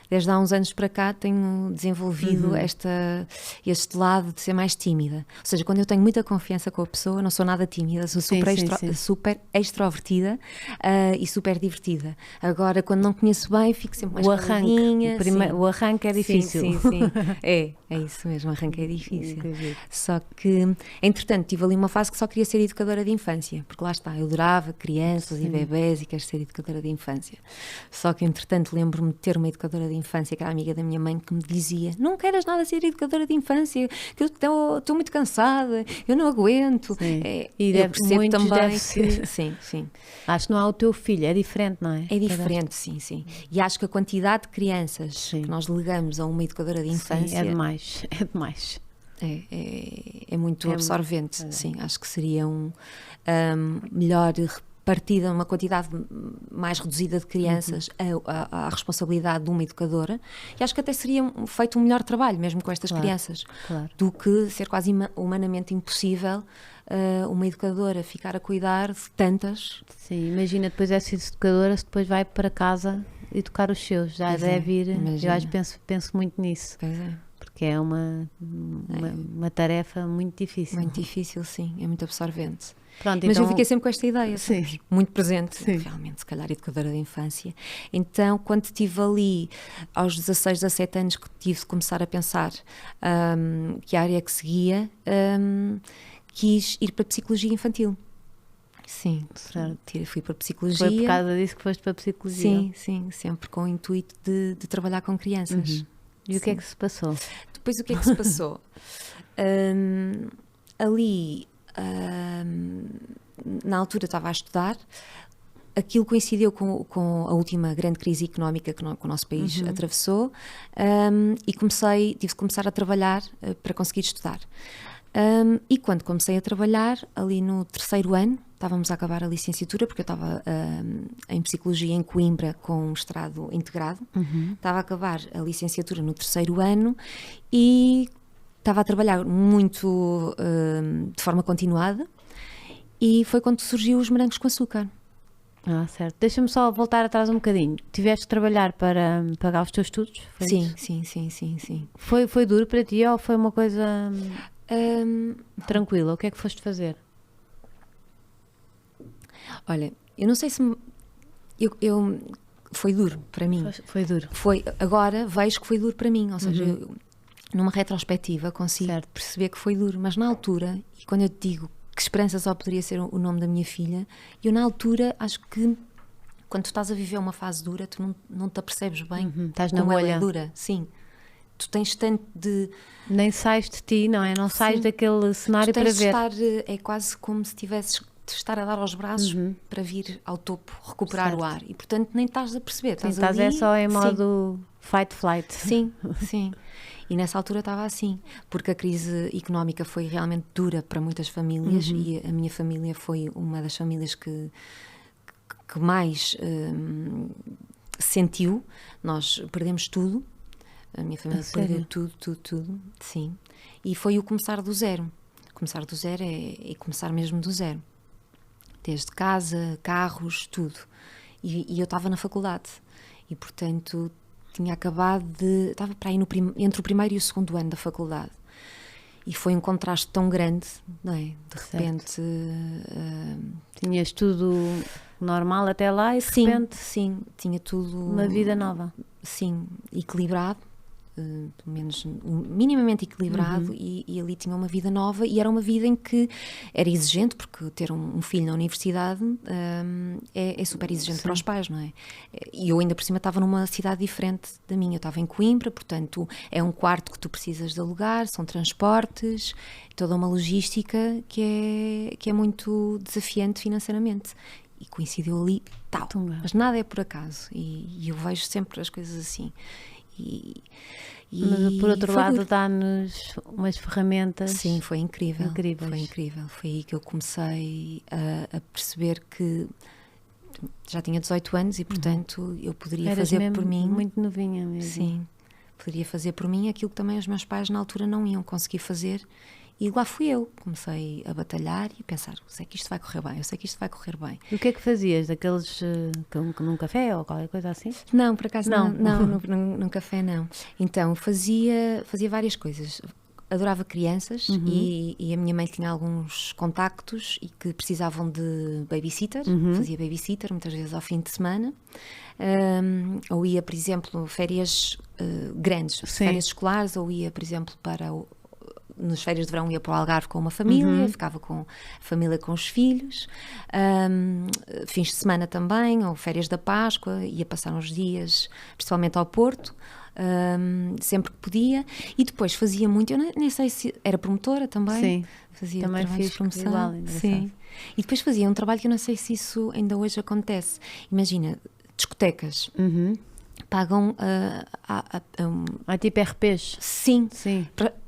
desde há uns anos para cá tenho desenvolvido este lado de ser mais tímida. Ou seja, quando eu tenho muita confiança com a pessoa, não sou nada tímida, sou super extrovertida e super divertida. Agora, quando não conheço bem, fico sempre mais caladinha. O arranque é difícil. Sim. É isso mesmo, o arranque é difícil. Só que, entretanto, tive ali uma fase que só queria ser educadora de infância, porque lá está, eu adorava crianças e bebés e quero ser educadora de infância. Só que, entretanto, lembro-me de ter uma educadora de infância, que era amiga da minha mãe, que me dizia: não queres nada ser educadora de infância, que eu estou muito cansada, eu não aguento. E eu percebo também que... Sim. Acho que não há o teu filho, é diferente, não é? É diferente, sim. E acho que a quantidade de crianças que nós legamos a uma educadora de infância... é demais. É muito absorvente, sim. Acho que seria melhor partida, uma quantidade mais reduzida de crianças à responsabilidade de uma educadora, e acho que até seria feito um melhor trabalho mesmo com estas crianças, do que ser quase humanamente impossível uma educadora ficar a cuidar de tantas. Sim, imagina depois essa educadora, se depois vai para casa educar os seus, já deve ir, eu acho, penso muito nisso. Pois é. Porque é uma tarefa muito difícil. Muito difícil, sim, é muito absorvente. Pronto, mas eu fiquei sempre com esta ideia, muito presente, sim. Realmente, se calhar educadora de infância. Então, quando estive ali, aos 16, 17 anos, que tive de começar a pensar que a área que seguia, quis ir para a psicologia infantil. Sim, fui para a psicologia. Foi por causa disso que foste para a psicologia? Sim, sempre com o intuito de trabalhar com crianças. E o que é que se passou? Depois, o que é que se passou? Ali... na altura estava a estudar, aquilo coincidiu com a última grande crise económica que o nosso país atravessou, e tive de começar a trabalhar para conseguir estudar. E quando comecei a trabalhar, ali no 3º ano, estávamos a acabar a licenciatura, porque eu estava em Psicologia em Coimbra com um mestrado integrado, estava a acabar a licenciatura no 3º ano e estava a trabalhar muito de forma continuada, e foi quando surgiu os morangos com açúcar. Certo. Deixa-me só voltar atrás um bocadinho. Tiveste de trabalhar para pagar os teus estudos? Sim. Foi duro para ti ou foi uma coisa tranquila? O que é que foste fazer? Olha, eu não sei se... Foi duro para mim. Foi duro. Agora vejo que foi duro para mim, ou seja, numa retrospectiva consigo perceber que foi duro, mas na altura, e quando eu te digo que Esperança só poderia ser o nome da minha filha, eu na altura acho que quando tu estás a viver uma fase dura, tu não te apercebes bem Estás na como ela bolha. é dura. Sim. Tu tens tanto de... Nem sais de ti, não é? Não sais daquele cenário para ver. É quase como se tivesses de estar a dar aos braços para vir ao topo, recuperar o ar. E, portanto, nem estás a perceber. Estás ali, só em modo fight, flight. Sim, sim. E nessa altura estava assim, porque a crise económica foi realmente dura para muitas famílias e a minha família foi uma das famílias que mais sentiu. Nós perdemos tudo. A minha família perdeu tudo, sim. E foi o começar do zero. Começar do zero é começar mesmo do zero. Desde casa, carros, tudo. E eu estava na faculdade. E, portanto, tinha acabado de... Estava para aí entre o primeiro e o segundo ano da faculdade. E foi um contraste tão grande, não é? De repente... Tinhas tudo normal até lá e de repente... Sim, tinha tudo... Uma vida nova. Sim, equilibrado. Pelo menos minimamente equilibrado e ali tinha uma vida nova e era uma vida em que era exigente, porque ter um filho na universidade é super exigente para os pais, não é? E eu ainda por cima estava numa cidade diferente da minha, eu estava em Coimbra, portanto é um quarto que tu precisas de alugar, são transportes, toda uma logística que é muito desafiante financeiramente. E coincidiu ali tal, mas nada é por acaso e eu vejo sempre as coisas assim. Mas por outro lado dá-nos umas ferramentas. Sim, foi incrível. Incríveis. Foi incrível. Foi aí que eu comecei a perceber que já tinha 18 anos e portanto eu poderia fazer por mim. Muito novinha mesmo. Sim, poderia fazer por mim aquilo que também os meus pais na altura não iam conseguir fazer. E lá fui eu, comecei a batalhar e a pensar, eu sei que isto vai correr bem, eu sei que isto vai correr bem. E o que é que fazias? Daqueles num café ou qualquer coisa assim? Não, por acaso não num café não. Então fazia várias coisas. Adorava crianças e a minha mãe tinha alguns contactos e que precisavam de babysitter, fazia babysitter muitas vezes ao fim de semana. Ou ia, por exemplo, férias grandes, férias escolares, ou ia, por exemplo, nas férias de verão ia para o Algarve com uma família, ficava com a família com os filhos, fins de semana também, ou férias da Páscoa, ia passar uns dias, principalmente ao Porto, sempre que podia, e depois fazia muito, eu nem sei se era promotora também, sim, fazia também trabalhos fiz de promoção, igual, sim. E depois fazia um trabalho que eu não sei se isso ainda hoje acontece, imagina, discotecas, pagam tipo RPs. Sim.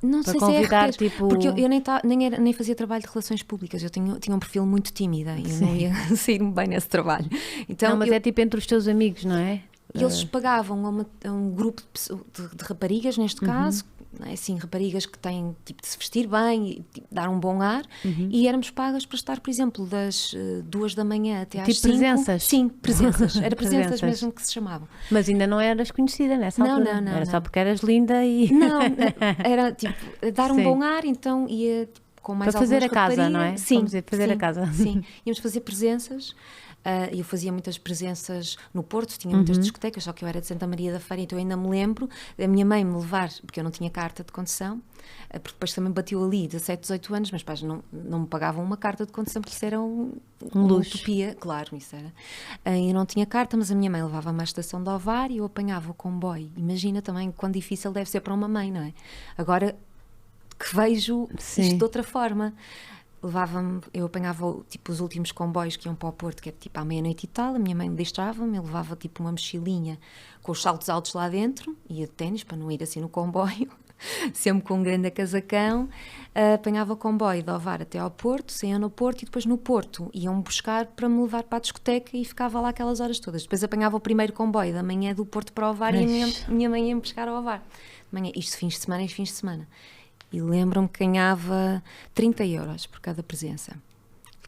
Não para sei convidar, se é RPs, tipo... porque eu nem fazia trabalho de relações públicas, eu tinha um perfil muito tímida e eu não ia sair-me bem nesse trabalho. Então, não, mas é tipo entre os teus amigos, não é? E eles pagavam a um grupo de raparigas, neste caso, assim, raparigas que têm tipo de se vestir bem e tipo, dar um bom ar, e éramos pagas para estar, por exemplo, das 2 da manhã até às 5. Tipo presenças? Sim, presenças. Era presenças mesmo que se chamavam. Mas ainda não eras conhecida nessa altura? Não. Era só porque eras linda e... Não, era tipo, dar um bom ar, então ia tipo, com mais para fazer a raparigas. casa, não é? Sim, vamos dizer, fazer a casa. Sim, íamos fazer presenças. Eu fazia muitas presenças no Porto, tinha muitas discotecas, só que eu era de Santa Maria da Feira, então eu ainda me lembro da minha mãe me levar, porque eu não tinha carta de condução, porque depois também bateu ali 17, 18 anos, mas pais não me pagavam uma carta de condução, porque isso era uma utopia, claro, isso era. Eu não tinha carta, mas a minha mãe levava-me à estação de Ovar e eu apanhava o comboio. Imagina também quão difícil deve ser para uma mãe, não é? Agora que vejo isto de outra forma. Eu apanhava tipo os últimos comboios que iam para o Porto, que era tipo à meia-noite e tal, a minha mãe deixava-me, eu levava tipo uma mochilinha com os saltos altos lá dentro, ia de ténis para não ir assim no comboio, sempre com um grande casacão, apanhava o comboio de Ovar até ao Porto, saía no Porto e depois no Porto iam buscar para me levar para a discoteca e ficava lá aquelas horas todas. Depois apanhava o primeiro comboio da manhã do Porto para Ovar e a minha mãe ia-me buscar ao Ovar. Isto fins de semana. E lembro-me que ganhava 30 euros por cada presença.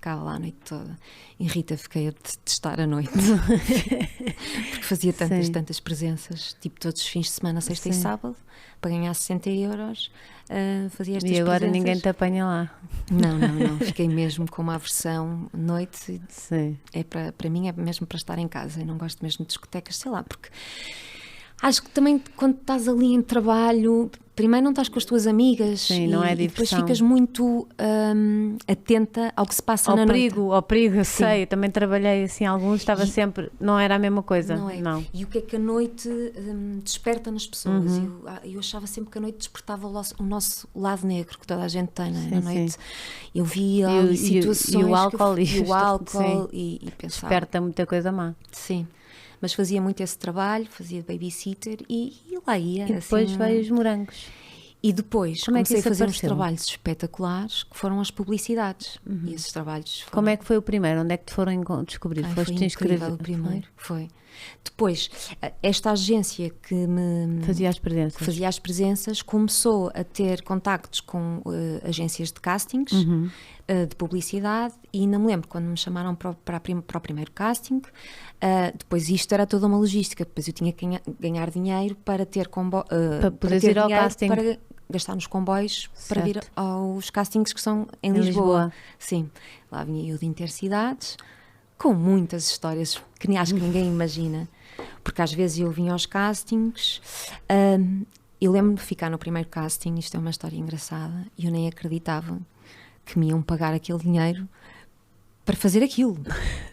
ficava lá a noite toda. E Rita, fiquei a detestar a noite. Porque fazia tantas presenças, tipo todos os fins de semana, sexta e sábado, para ganhar 60 euros. Fazia estas E agora presenças. ninguém te apanha lá. Não. Fiquei mesmo com uma aversão noite. Sim. Para mim é mesmo para estar em casa. Eu não gosto mesmo de discotecas, sei lá, porque acho que também quando estás ali em trabalho, primeiro não estás com as tuas amigas. Sim, não é diversão. E depois ficas muito atenta ao que se passa na noite. Ao perigo, eu sei. Eu também trabalhei assim, alguns estava sempre, não era a mesma coisa. Não é. Não. E o que é que a noite desperta nas pessoas? Eu achava sempre que a noite despertava o nosso lado negro que toda a gente tem, não é? Na noite. Eu via ali situações e o álcool, e pensava. Desperta muita coisa má. Sim. Mas fazia muito esse trabalho, fazia babysitter e lá ia. E depois assim, veio os morangos. E depois Como comecei é que a fazer apareceu? uns trabalhos espetaculares que foram as publicidades. E esses trabalhos foram... Como é que foi o primeiro? Onde é que te foram descobrir? Foste te inscrever? O primeiro, foi. Depois, esta agência que me fazia as presenças, começou a ter contactos com agências de castings, de publicidade, e ainda me lembro quando me chamaram para o primeiro casting. Depois isto era toda uma logística, depois eu tinha que ganhar dinheiro para ter para poder ir ao casting, para gastar nos comboios para vir aos castings que são em Lisboa. Sim, lá vinha eu de Intercidades, com muitas histórias que acho que ninguém imagina, porque às vezes eu vinha aos castings. Eu lembro-me de ficar no primeiro casting, isto é uma história engraçada, e eu nem acreditava que me iam pagar aquele dinheiro para fazer aquilo.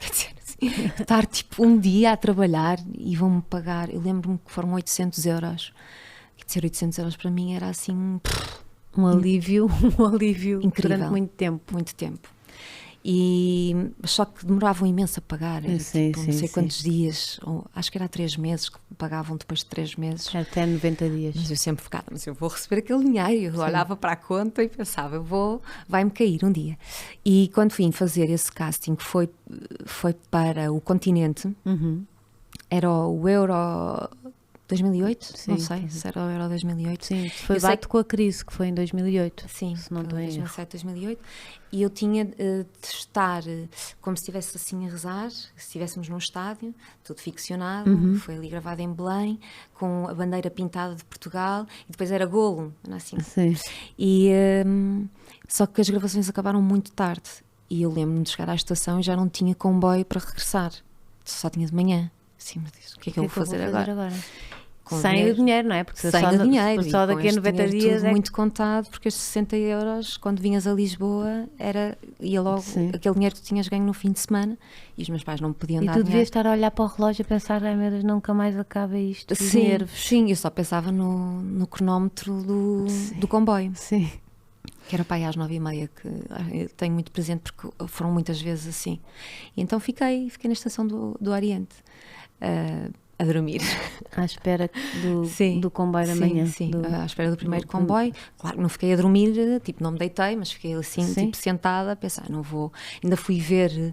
Quer dizer, estar tipo um dia a trabalhar e vão-me pagar, eu lembro-me que foram 800 euros. Quer dizer, 800 euros para mim era assim... um alívio incrível, durante muito tempo. Muito tempo. E só que demoravam imenso a pagar, era, não sei quantos dias, ou, acho que era 3 meses que pagavam depois de 3 meses. Até 90 dias. Mas eu sempre ficava, mas eu vou receber aquele dinheiro. Eu olhava para a conta e pensava, vai-me cair um dia. E quando vim fazer esse casting, foi para o Continente, era o Euro 2008, não sei se era o Euro 2008. Sim, foi bate com a crise, que foi em 2008. Sim, se não estou em 2007, 2008. E eu tinha de estar como se estivesse assim a rezar, se estivéssemos num estádio, tudo ficcionado, foi ali gravado em Belém, com a bandeira pintada de Portugal, e depois era golo, assim. Sim. E, só que as gravações acabaram muito tarde, e eu lembro-me de chegar à estação e já não tinha comboio para regressar, só tinha de manhã. Sim, mas o que é que eu vou fazer agora? Sem o dinheiro, não é? Porque sem o dinheiro. Só daqui a 90 dias tudo muito contado, porque estes 60 euros, quando vinhas a Lisboa, ia logo aquele dinheiro que tu tinhas ganho no fim de semana, e os meus pais não me podiam dar dinheiro. E tu devias estar a olhar para o relógio a pensar, ai meu Deus, nunca mais acaba isto. Sim, eu só pensava no cronómetro do comboio. Sim. Que era para aí às 9h30, que eu tenho muito presente, porque foram muitas vezes assim. E então fiquei na estação do Oriente, a dormir. À espera do comboio da manhã. Sim, à espera do primeiro comboio. Claro que não fiquei a dormir, tipo, não me deitei, mas fiquei assim, tipo, sentada a pensar, não vou... Ainda fui ver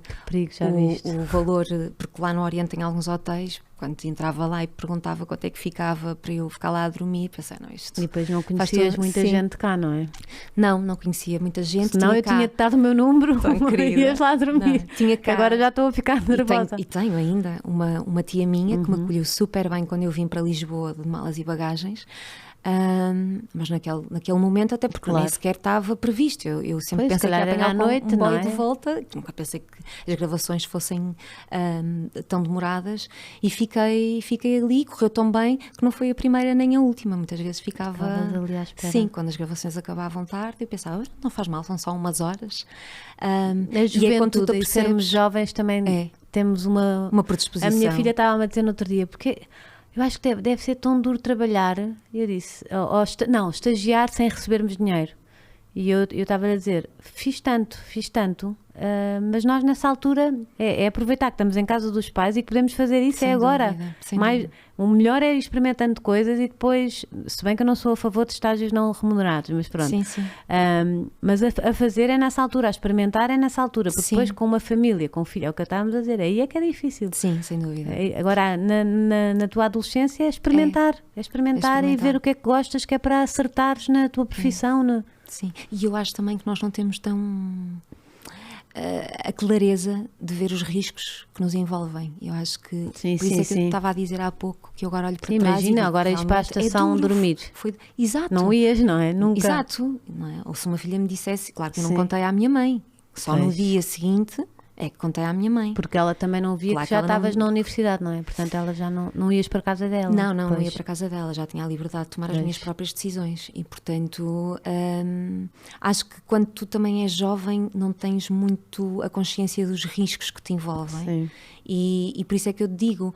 o valor, porque lá no Oriente tem alguns hotéis, quando entrava lá e perguntava quanto é que ficava para eu ficar lá a dormir, pensei, não, isto... E depois não conhecias muita gente cá, não é? Não conhecia muita gente. Senão eu tinha dado o meu número e ias lá dormir. Tinha cá. Agora já estou a ficar nervosa. E tenho ainda uma tia minha que me acolheu super bem quando eu vim para Lisboa de malas e bagagens. Mas naquele momento, até porque nem sequer estava previsto. Eu sempre pensei que ia apanhar um comboio de volta, nunca pensei que as gravações fossem tão demoradas, e fiquei ali, correu tão bem que não foi a primeira nem a última. Muitas vezes ficava ali à espera. Sim, quando as gravações acabavam tarde, eu pensava, não faz mal, são só umas horas. A juventude, e sermos jovens também temos uma predisposição. A minha filha estava a dizer no outro dia, porque eu acho que deve ser tão duro trabalhar. Eu disse, estagiar sem recebermos dinheiro. E eu estava a dizer, fiz tanto, mas nós nessa altura é aproveitar que estamos em casa dos pais e que podemos fazer isso sem agora. Dúvida. O melhor é ir experimentando coisas e depois, se bem que eu não sou a favor de estágios não remunerados, mas pronto. Sim. Mas a fazer é nessa altura, a experimentar é nessa altura, porque depois com uma família, com um filho, é o que estávamos a dizer, aí é que é difícil. Sim, sem dúvida. Agora, na tua adolescência é experimentar e ver o que é que gostas, que é para acertares na tua profissão. Sim, e eu acho também que nós não temos tão a clareza de ver os riscos que nos envolvem. Eu acho que Sim, por isso sim, é que sim. eu estava a dizer há pouco que eu agora olho para Sim, trás imagina, e digo, agora ires para a realmente, estação duro. dormir. Exato. Não ias, não é? Nunca. Exato. Não é? Ou se uma filha me dissesse, claro que eu não Sim. contei à minha mãe, só no Pois. dia seguinte é que contei à minha mãe. Porque ela também não via Claro que que já ela não- estavas na universidade, não é? Portanto, ela já não ias para a casa dela. Não Pois. ia para a casa dela, já tinha a liberdade de tomar as Pois. minhas próprias decisões e, portanto, acho que quando tu também és jovem não tens muito a consciência dos riscos que te envolvem. Sim. E por isso é que eu te digo,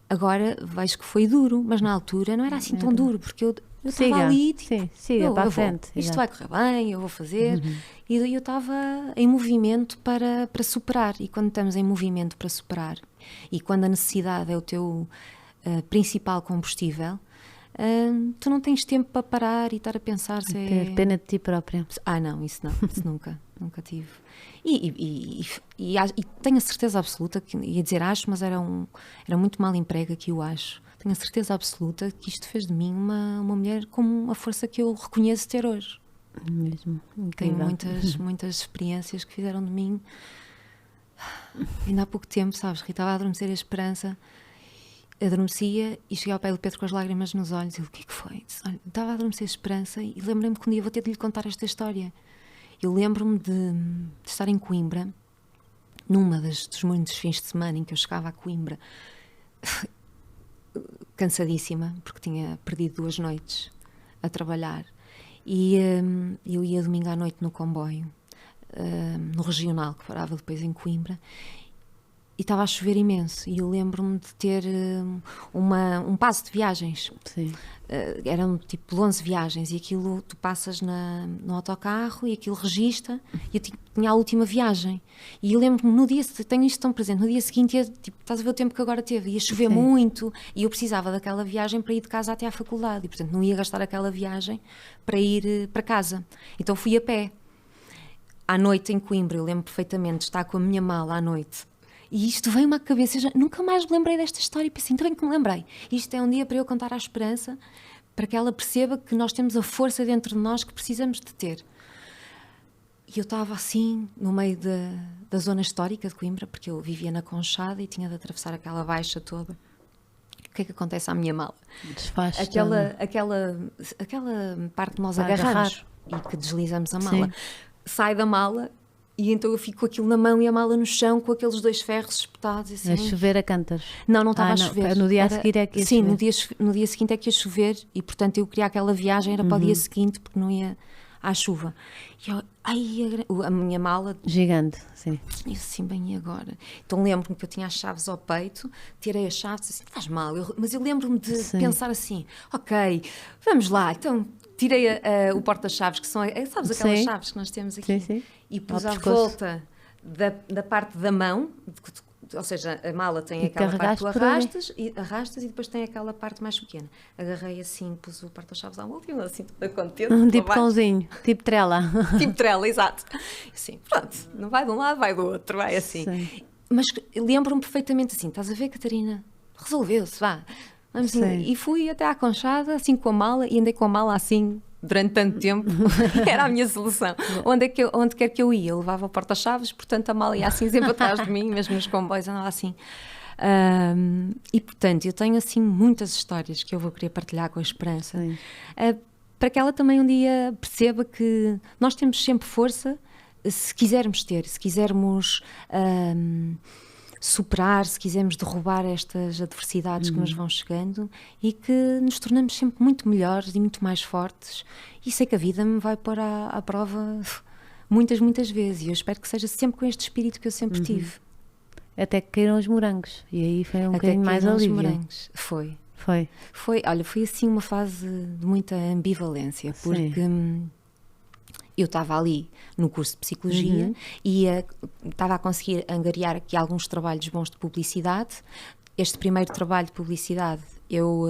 agora vejo que foi duro, mas na altura não era assim tão duro, porque eu estava Siga, ali, tipo, sim, siga para a frente. isto exato. vai correr bem, eu vou fazer. E daí eu estava em movimento para superar. E quando estamos em movimento para superar, e quando a necessidade é o teu principal combustível, tu não tens tempo para parar e estar a pensar se Ter pena de ti própria. não, isso nunca, nunca tive. E tenho a certeza absoluta, que ia dizer acho, mas era muito mal emprego que eu acho. Tenho a certeza absoluta que isto fez de mim uma mulher com uma força que eu reconheço ter hoje. Mesmo. Tenho Incrível. muitas experiências que fizeram de mim. Ainda há pouco tempo, sabes, Rita, estava a adormecer a esperança. Adormecia e cheguei ao pé do Pedro com as lágrimas nos olhos e ele, o que é que foi? Disse, olha, estava a adormecer a esperança e lembrei-me que um dia vou ter de lhe contar esta história. Eu lembro-me de estar em Coimbra, numa dos muitos fins de semana em que eu chegava a Coimbra, cansadíssima, porque tinha perdido 2 noites a trabalhar. E eu ia domingo à noite no comboio, no regional, que parava depois em Coimbra, e estava a chover imenso. E eu lembro-me de ter um passo de viagens. Sim. Eram tipo 11 viagens, e aquilo tu passas no autocarro e aquilo registra. E eu tinha a última viagem. E eu lembro-me no dia, tenho isto tão presente, no dia seguinte, tipo, estás a ver o tempo que agora teve, ia chover Sim. muito, e eu precisava daquela viagem para ir de casa até à faculdade. E portanto não ia gastar aquela viagem para ir para casa. Então fui a pé. À noite em Coimbra, eu lembro perfeitamente de estar com a minha mala à noite. E isto veio-me à cabeça, eu nunca mais me lembrei desta história, e pensei, ainda bem que me lembrei. Isto é um dia para eu contar à esperança, para que ela perceba que nós temos a força dentro de nós que precisamos de ter. E eu estava assim, no meio da zona histórica de Coimbra, porque eu vivia na Conchada e tinha de atravessar aquela baixa toda. O que é que acontece à minha mala? Desfaz Aquela parte que nós Para agarramos e que deslizamos a mala. Sim. Sai da mala e então eu fico com aquilo na mão e a mala no chão, com aqueles 2 ferros espetados. Assim. A chover a cantas. Não estava a não, chover. no dia a seguir é que ia Sim, chover. no dia seguinte é que ia chover e, portanto, eu queria aquela viagem, era para o dia seguinte, porque não ia à chuva. E eu, a minha mala, Gigante, sim. eu assim, bem, e agora? Então lembro-me que eu tinha as chaves ao peito, tirei as chaves, assim, faz mal, mas eu lembro-me de Sim. pensar assim, ok, vamos lá, então tirei o porta-chaves, que são, sabes aquelas Sim. chaves que nós temos aqui? Sim, sim. E pus Ao à pescoço. volta da parte da mão, ou seja, a mala tem E aquela parte que tu carregaste por aí. arrastas e depois tem aquela parte mais pequena. Agarrei assim, pus o porta-chaves à volta e eu assim toda contente. Tipo cãozinho, tipo trela. Tipo trela, exato. Assim, pronto, não vai de um lado, vai do outro, vai assim. Sim. Mas lembro-me perfeitamente assim, estás a ver, Catarina? Resolveu-se, vá. Vamos assim. Sim. E fui até à Conchada, assim com a mala, e andei com a mala assim durante tanto tempo. Era a minha solução. Onde quer que eu ia, eu levava o porta-chaves, portanto a mala ia assim sempre atrás de mim, mesmo nos comboios andava assim. E portanto, eu tenho assim muitas histórias que eu vou querer partilhar com a Esperança. Sim. Para que ela também um dia perceba que nós temos sempre força se quisermos ter, se quisermos superar, se quisermos derrubar estas adversidades que nos vão chegando e que nos tornamos sempre muito melhores e muito mais fortes. E sei que a vida me vai pôr à prova muitas, muitas vezes, e eu espero que seja sempre com este espírito que eu sempre tive. Até que caíram os morangos. E aí foi um Até bocadinho que mais caíram os alívio. morangos. Foi. Foi. Foi assim uma fase de muita ambivalência, porque eu estava ali no curso de Psicologia e estava a conseguir angariar aqui alguns trabalhos bons de publicidade. Este primeiro trabalho de publicidade, eu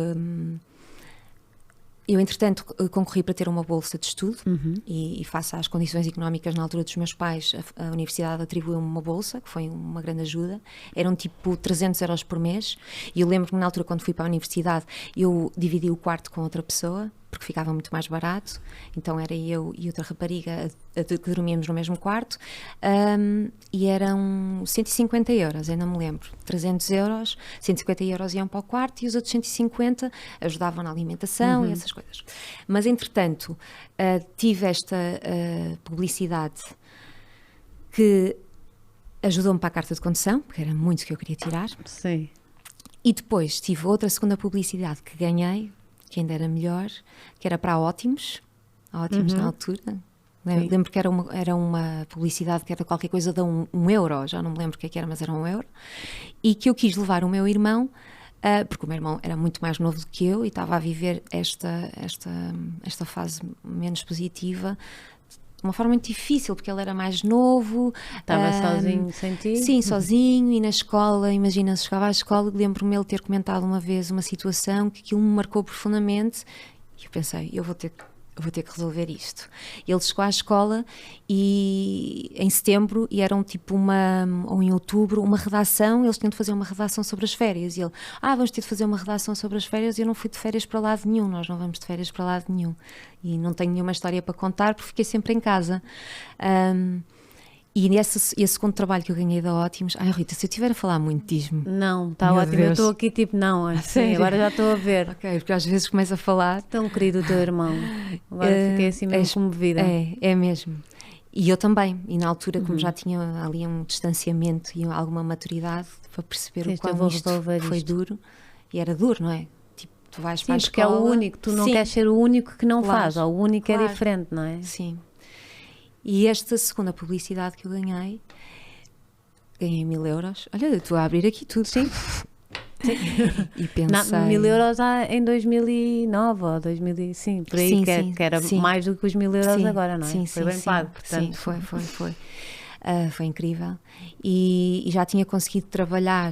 entretanto concorri para ter uma bolsa de estudo e face às condições económicas na altura dos meus pais, a universidade atribuiu-me uma bolsa, que foi uma grande ajuda. Eram tipo 300 euros por mês, e eu lembro-me na altura, quando fui para a universidade, eu dividi o quarto com outra pessoa, porque ficava muito mais barato, então era eu e outra rapariga que dormíamos no mesmo quarto, e eram 150 euros, ainda me lembro, 300 euros, 150 euros iam para o quarto e os outros 150 ajudavam na alimentação e essas coisas. Mas entretanto, tive esta publicidade que ajudou-me para a carta de condução, porque era muito que eu queria tirar. Sim. E depois tive outra segunda publicidade que ganhei, que ainda era melhor, que era para a Ótimos na altura. Lembro que era uma publicidade que era qualquer coisa de um euro, já não me lembro o que era, mas era 1 euro. E que eu quis levar o meu irmão, porque o meu irmão era muito mais novo do que eu e estava a viver esta fase menos positiva de uma forma muito difícil, porque ele era mais novo. Estava sozinho sem ti? Sim, sozinho, e na escola, imagina, se chegava à escola, lembro-me ele ter comentado uma vez uma situação que aquilo me marcou profundamente, e eu pensei, eu vou ter que resolver isto. Ele chegou à escola em setembro, e era ou em outubro, uma redação, eles tinham de fazer uma redação sobre as férias, e ele, vamos ter de fazer uma redação sobre as férias, e eu não fui de férias para lado nenhum, nós não vamos de férias para lado nenhum, e não tenho nenhuma história para contar, porque fiquei sempre em casa. E esse segundo trabalho que eu ganhei da Ótimos... Rita, se eu estiver a falar muito, diz-me. Não, está ótimo. Deus. Eu estou aqui não. Sim, agora já estou a ver. Ok, porque às vezes começo a falar... Tão querido o teu irmão. Agora fiquei assim mesmo comovida. É mesmo. E eu também. E na altura, como já tinha ali um distanciamento e alguma maturidade para perceber o quão isto foi duro. E era duro, não é? Tipo, tu vais para a escola... porque é o único. Tu não queres ser o único que não faz. Ou o único é diferente, não é? Sim. E esta segunda publicidade que eu ganhei 1.000 euros. Olha, eu estou a abrir aqui tudo. Sim. E pensei... 1.000 euros em 2009 ou 2005, por aí, que era mais do que os 1.000 euros agora, não é? Foi bem pago, portanto. Sim, foi. Foi incrível. E já tinha conseguido trabalhar,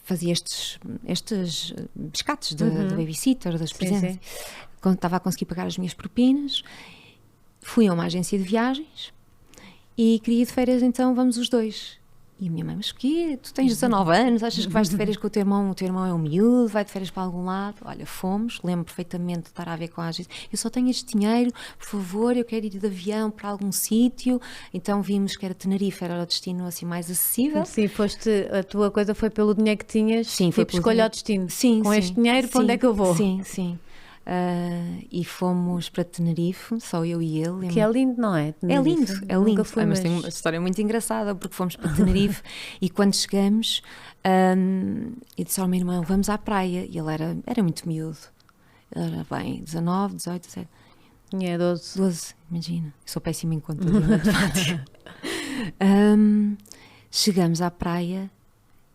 fazia estes biscates de babysitter, das presentes. Quando estava a conseguir pagar as minhas propinas, fui a uma agência de viagens e queria ir de férias, então vamos os dois. E a minha mãe, mas o quê? Tu tens 19 anos, achas que vais de férias com o teu irmão? O teu irmão é um miúdo, vai de férias para algum lado? Olha, fomos, lembro perfeitamente de estar a ver com a agência. Eu só tenho este dinheiro, por favor, eu quero ir de avião para algum sítio. Então vimos que era Tenerife, era o destino assim mais acessível. Sim, a tua coisa foi pelo dinheiro que tinhas. Sim, foi pelo escolha o destino. Sim, com este dinheiro, para onde é que eu vou? Sim. E fomos para Tenerife, só eu e ele. Que é lindo, não é? Tenerife. É lindo. Mas tem uma história muito engraçada, porque fomos para Tenerife e quando chegamos, eu disse ao meu irmão, vamos à praia. E ele era muito miúdo. Ele era bem, 19, 18, 17. É 12, imagina. Eu sou péssima em conta de matemática. Chegamos à praia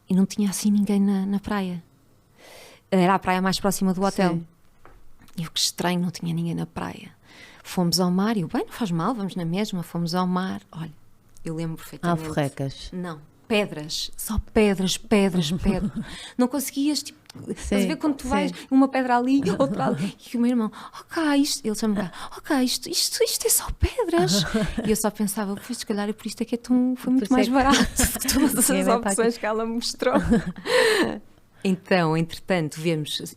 e não tinha assim ninguém na praia. Era a praia mais próxima do hotel. Sim. E eu, que estranho, não tinha ninguém na praia. Fomos ao mar e eu, bem, não faz mal, vamos na mesma. Fomos ao mar. Olha, eu lembro perfeitamente. Alforrecas. Não, pedras. Só pedras. Não conseguias, tipo, estás a ver quando tu vais, uma pedra ali, outra ali. E o meu irmão, ele chama-me, isto é só pedras. E eu só pensava, pois, se calhar é por isto é que foi muito mais barato do que todas as opções que ela mostrou. Então, entretanto,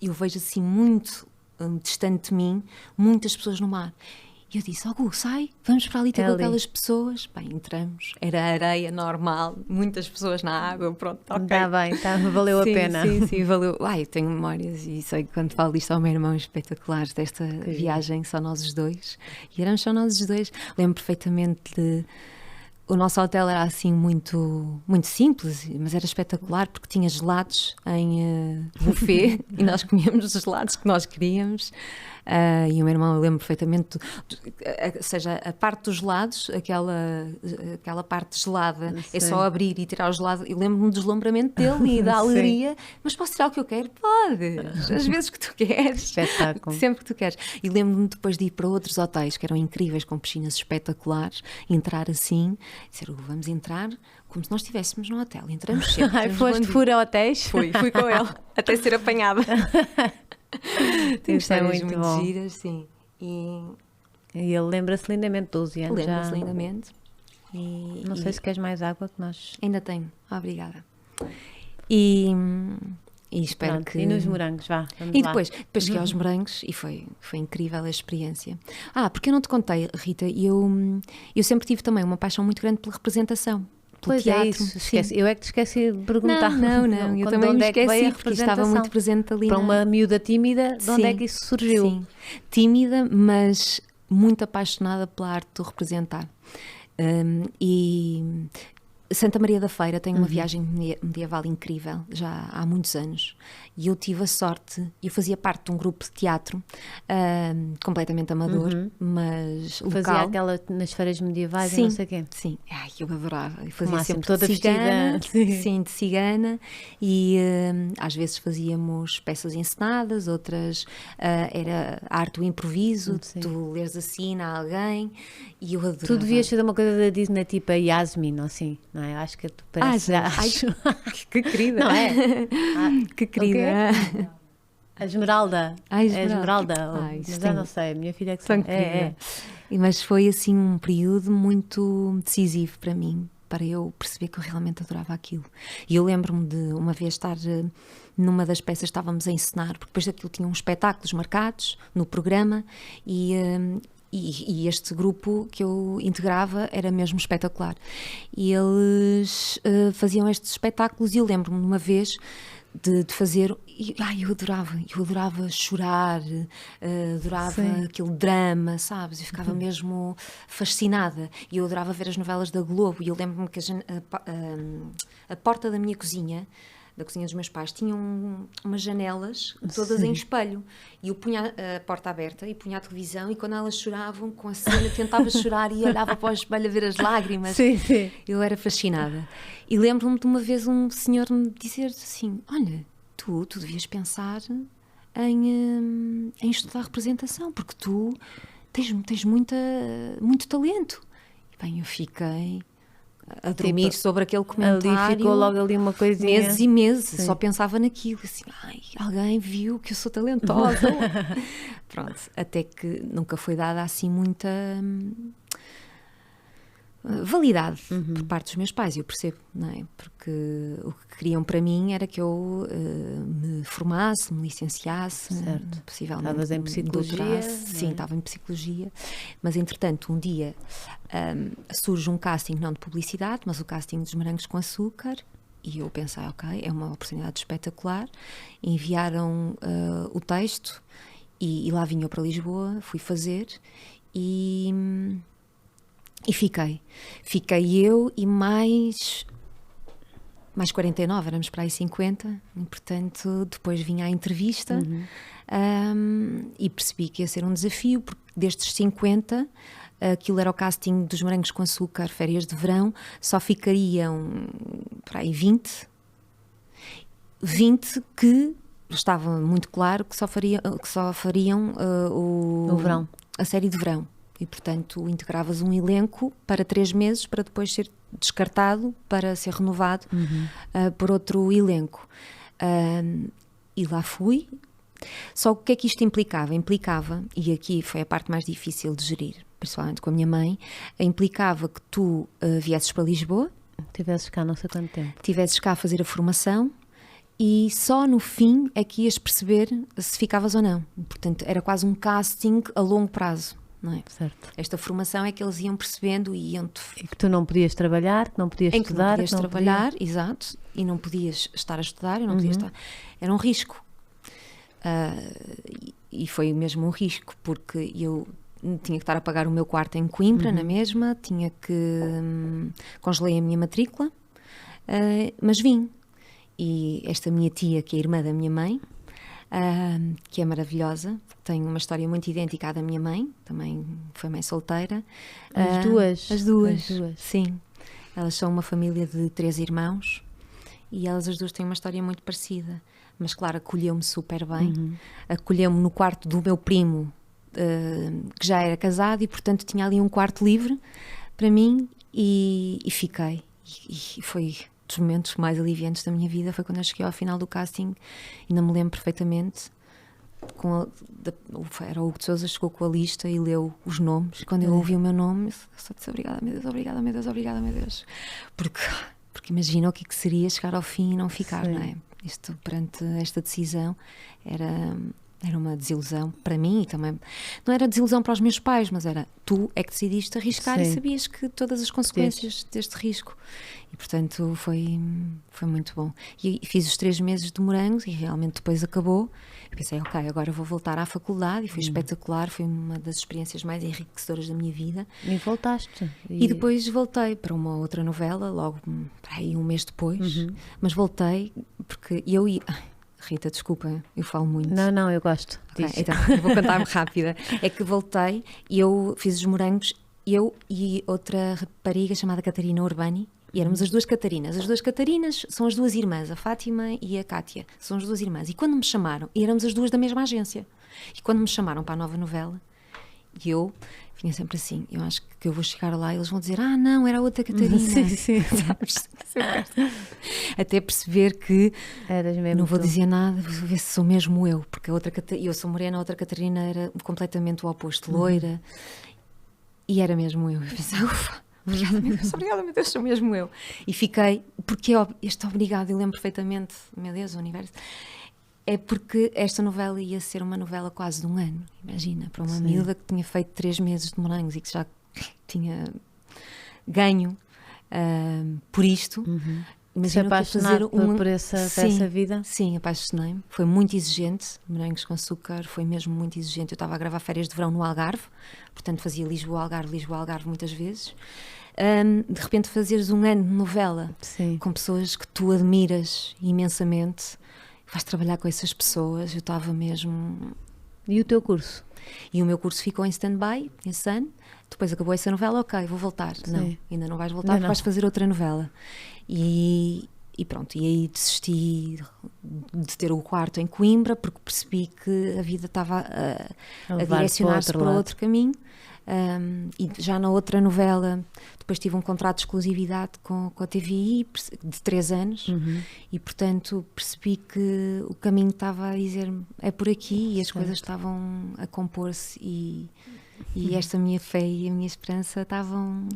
eu vejo assim muito distante de mim, muitas pessoas no mar. E eu disse, Gu, sai, vamos para ali ter com aquelas pessoas. Bem, entramos, era areia normal, muitas pessoas na água, pronto, ok. Está bem, valeu a pena. Sim, valeu. Eu tenho memórias e sei que quando falo disto ao meu irmão espetaculares desta viagem, só nós os dois. E éramos só nós os dois. Lembro perfeitamente o nosso hotel era assim muito, muito simples, mas era espetacular porque tinha gelados em buffet e nós comíamos os gelados que nós queríamos. E o meu irmão, eu lembro perfeitamente, ou seja, a parte dos gelados, aquela parte gelada, é só abrir e tirar o gelado. Eu lembro-me do deslumbramento dele e da alegria. Mas posso tirar o que eu quero? Podes, às vezes que tu queres. Espetáculo. Sempre que tu queres. E lembro-me depois de ir para outros hotéis que eram incríveis, com piscinas espetaculares, entrar assim, dizer, vamos entrar como se nós estivéssemos no hotel. Entramos sempre. Foste fura hotéis? Fui com ele, até ser apanhada. Tem histórias muito giras, sim. E ele lembra-se lindamente, 12 anos. Lembra-se lindamente. Não sei se queres mais água que nós... Ainda tenho, obrigada. E E espero Pronto, que... E nos morangos, vá, vamos E lá. depois cheguei aos morangos e foi incrível a experiência. Porque eu não te contei, Rita, eu sempre tive também uma paixão muito grande pela representação, pelo Pois teatro. é isso, Sim. eu é que te esqueci de perguntar. Não, eu Quando- também de me onde é que veio a esqueci, porque estava representação? muito presente ali Para na... uma miúda tímida, de onde é Sim, que isso surgiu? Sim, tímida, mas muito apaixonada pela arte de representar. E Santa Maria da Feira tem uma viagem medieval incrível, já há muitos anos. E eu tive a sorte, eu fazia parte de um grupo de teatro, completamente amador, mas Fazia local. aquela nas feiras medievais Sim, e não sei o quê. sim. Ai, eu adorava. Eu fazia Máximo, sempre toda de cigana, vestida. sim, de cigana, e às vezes fazíamos peças encenadas, outras era a arte do improviso, Sim. tu leres assim a alguém, e eu adorava. Tu devias fazer uma coisa da Disney, tipo a Yasmin, ou assim, não é? Acho que tu parece já. Que querida. Não é? Que querida. A Esmeralda. A É Esmeralda. Esmeralda. Isso Mas tem- eu não sei, a minha filha é que Tão sabe. É. Mas foi assim um período muito decisivo para mim, para eu perceber que eu realmente adorava aquilo. E eu lembro-me de uma vez estar numa das peças, estávamos a encenar, porque depois daquilo tinham uns espetáculos marcados no programa e este grupo que eu integrava era mesmo espetacular. E eles faziam estes espetáculos e eu lembro-me de uma vez de fazer, eu adorava chorar, adorava Sim. aquele drama, sabes? Eu ficava mesmo fascinada e eu adorava ver as novelas da Globo e eu lembro-me que a porta da minha cozinha, da cozinha dos meus pais, tinha umas janelas todas em espelho e eu punha a porta aberta e punha a televisão e quando elas choravam com a cena tentava chorar e olhava para o espelho a ver as lágrimas. Sim, sim. Eu era fascinada. E lembro-me de uma vez um senhor me dizer assim, olha, tu devias pensar em estudar representação, porque tu tens muito talento. E bem, eu fiquei a dormir sobre aquele comentário. Ali ficou logo ali uma coisinha. Meses e meses, Sim. só pensava naquilo, assim, alguém viu que eu sou talentosa. Pronto, até que nunca foi dada assim muita validade por parte dos meus pais, eu percebo, não é? Porque o que queriam para mim era que eu me formasse, me licenciasse, Certo. possivelmente Estavas em me psicologia, doutorasse. não é? Sim, estava em psicologia, mas entretanto um dia surge um casting, não de publicidade, mas o casting dos Morangos com Açúcar, e eu pensei, ok, é uma oportunidade espetacular. Enviaram o texto e lá vim eu para Lisboa, fui fazer e fiquei eu e mais 49, éramos para aí 50, e portanto depois vinha a entrevista e percebi que ia ser um desafio, porque destes 50, aquilo era o casting dos Morangos com Açúcar, férias de verão, só ficariam para aí 20 que estava muito claro que só fariam O verão. a série de verão. E, portanto, integravas um elenco para 3 meses para depois ser descartado para ser renovado por outro elenco. E lá fui. Só que o que é que isto implicava? Implicava, e aqui foi a parte mais difícil de gerir, principalmente com a minha mãe, implicava que tu viesses para Lisboa, Tivesses cá não sei quanto tempo. tivesses cá a fazer a formação e só no fim é que ias perceber se ficavas ou não. Portanto, era quase um casting a longo prazo. Não é? Certo. Esta formação é que eles iam percebendo e iam-te... E que tu não podias trabalhar, que não podias em que estudar. não podias que não trabalhar, exato, e não podias estar a estudar, e não podias estar... Era um risco. E foi mesmo um risco, porque eu tinha que estar a pagar o meu quarto em Coimbra, na mesma, tinha que... congelei a minha matrícula, mas vim. E esta minha tia, que é a irmã da minha mãe, que é maravilhosa, tem uma história muito idêntica à da minha mãe, também foi mãe solteira. As duas? As duas, As duas. sim. Elas são uma família de 3 irmãos e elas as duas têm uma história muito parecida. Mas claro, acolheu-me super bem. Acolheu-me no quarto do meu primo, que já era casado, e portanto tinha ali um quarto livre para mim e fiquei. E foi... dos momentos mais aliviantes da minha vida foi quando eu cheguei ao final do casting, ainda me lembro perfeitamente, era o Hugo de Sousa, chegou com a lista e leu os nomes. Quando eu ouvi o meu nome, eu só disse obrigada, meu Deus, obrigada, meu Deus, obrigada, meu Deus, porque imagina o que seria chegar ao fim e não ficar, Sim. não é? Isto, perante esta decisão, era uma desilusão para mim e também. Não era desilusão para os meus pais, mas era tu é que decidiste arriscar e sabias que todas as consequências deste risco. E, portanto, foi muito bom. E fiz os 3 meses de Morangos e realmente depois acabou. Eu pensei, ok, agora vou voltar à faculdade e foi espetacular. Foi uma das experiências mais enriquecedoras da minha vida. E voltaste. E depois voltei para uma outra novela, logo para aí um mês depois. Mas voltei porque Rita, desculpa, eu falo muito. Não, eu gosto. Okay, então, eu vou contar-me rápida. É que voltei e eu fiz os Morangos, eu e outra rapariga chamada Catarina Urbani, e éramos as 2 Catarinas. As 2 Catarinas são as 2 irmãs, a Fátima e a Cátia. São as 2 irmãs. E quando me chamaram, e éramos as 2 da mesma agência, e quando me chamaram para a nova novela, e eu vinha sempre assim, eu acho que eu vou chegar lá e eles vão dizer, não, era a outra Catarina. Sim. Sabes? Até perceber que não vou dizer nada, vou ver se sou mesmo eu, porque a outra eu sou morena, a outra Catarina era completamente o oposto, loira, e era mesmo eu. Eu pensei, ufa, obrigada, meu Deus, sou mesmo eu. E fiquei, porque este obrigado, eu lembro perfeitamente, meu Deus, o universo. É porque esta novela ia ser uma novela quase de 1 ano, imagina, para uma miúda que tinha feito 3 meses de Morangos e que já tinha ganho por isto. Se apaixonado por essa vida? Sim, apaixonei-me. Foi muito exigente, Morangos com Açúcar foi mesmo muito exigente. Eu estava a gravar férias de verão no Algarve, portanto fazia Lisboa-Algarve muitas vezes. De repente fazeres 1 ano de novela com pessoas que tu admiras imensamente, vais trabalhar com essas pessoas, eu estava mesmo... E o teu curso? E o meu curso ficou em stand-by esse ano, depois acabou essa novela, ok, vou voltar. Não, ainda não vais voltar, porque vais fazer outra novela. E pronto, e aí desisti de ter o quarto em Coimbra, porque percebi que a vida estava a direcionar-se para outro caminho. E já na outra novela depois tive um contrato de exclusividade com a TVI de 3 anos e portanto percebi que o caminho estava a dizer é por aqui e as coisas estavam a compor-se e esta minha fé e a minha esperança estavam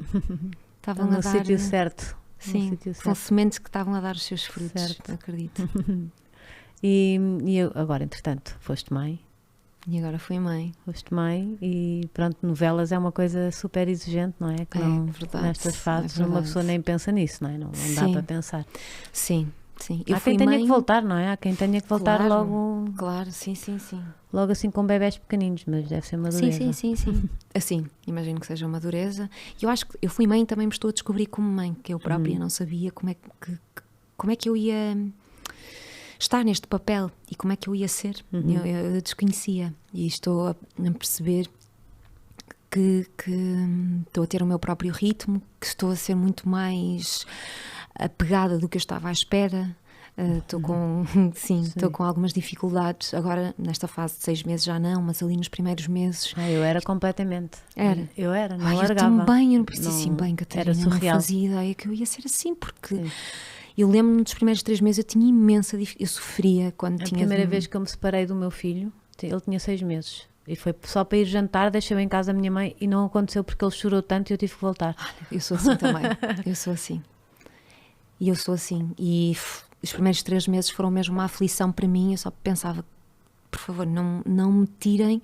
a dar no sítio certo. Sim, são sementes que estavam a dar os seus frutos, acredito. E agora, entretanto, foste mãe? E agora fui mãe. Foste mãe e pronto, novelas é uma coisa super exigente, não é? Que não, verdade, nestas fases uma pessoa nem pensa nisso, não é? Não dá para pensar. Sim. Há quem tenha que voltar, não é? Há quem tenha que voltar logo. Claro, sim. Logo assim com bebés pequeninos, mas deve ser uma dureza. Sim. Assim, imagino que seja uma dureza. E eu acho que eu fui mãe e também me estou a descobrir como mãe, que eu própria não sabia como é que eu ia estar neste papel e como é que eu ia ser. Eu desconhecia e estou a perceber que estou a ter o meu próprio ritmo, que estou a ser muito mais apegada do que eu estava à espera. Estou com algumas dificuldades agora nesta fase de 6 meses, já não, mas ali nos primeiros meses eu era completamente eu não largava. Eu também, eu não preciso assim bem, Catarina, era surreal. Não fazia ideia que eu ia ser assim, porque eu lembro-me dos primeiros 3 meses eu tinha imensa dificuldade, eu sofria quando a tinha... A primeira vez que eu me separei do meu filho, ele tinha 6 meses e foi só para ir jantar, deixei-o em casa a minha mãe e não aconteceu porque ele chorou tanto e eu tive que voltar. Eu sou assim também, eu sou assim e os primeiros 3 meses foram mesmo uma aflição para mim. Eu só pensava, por favor, não me tirem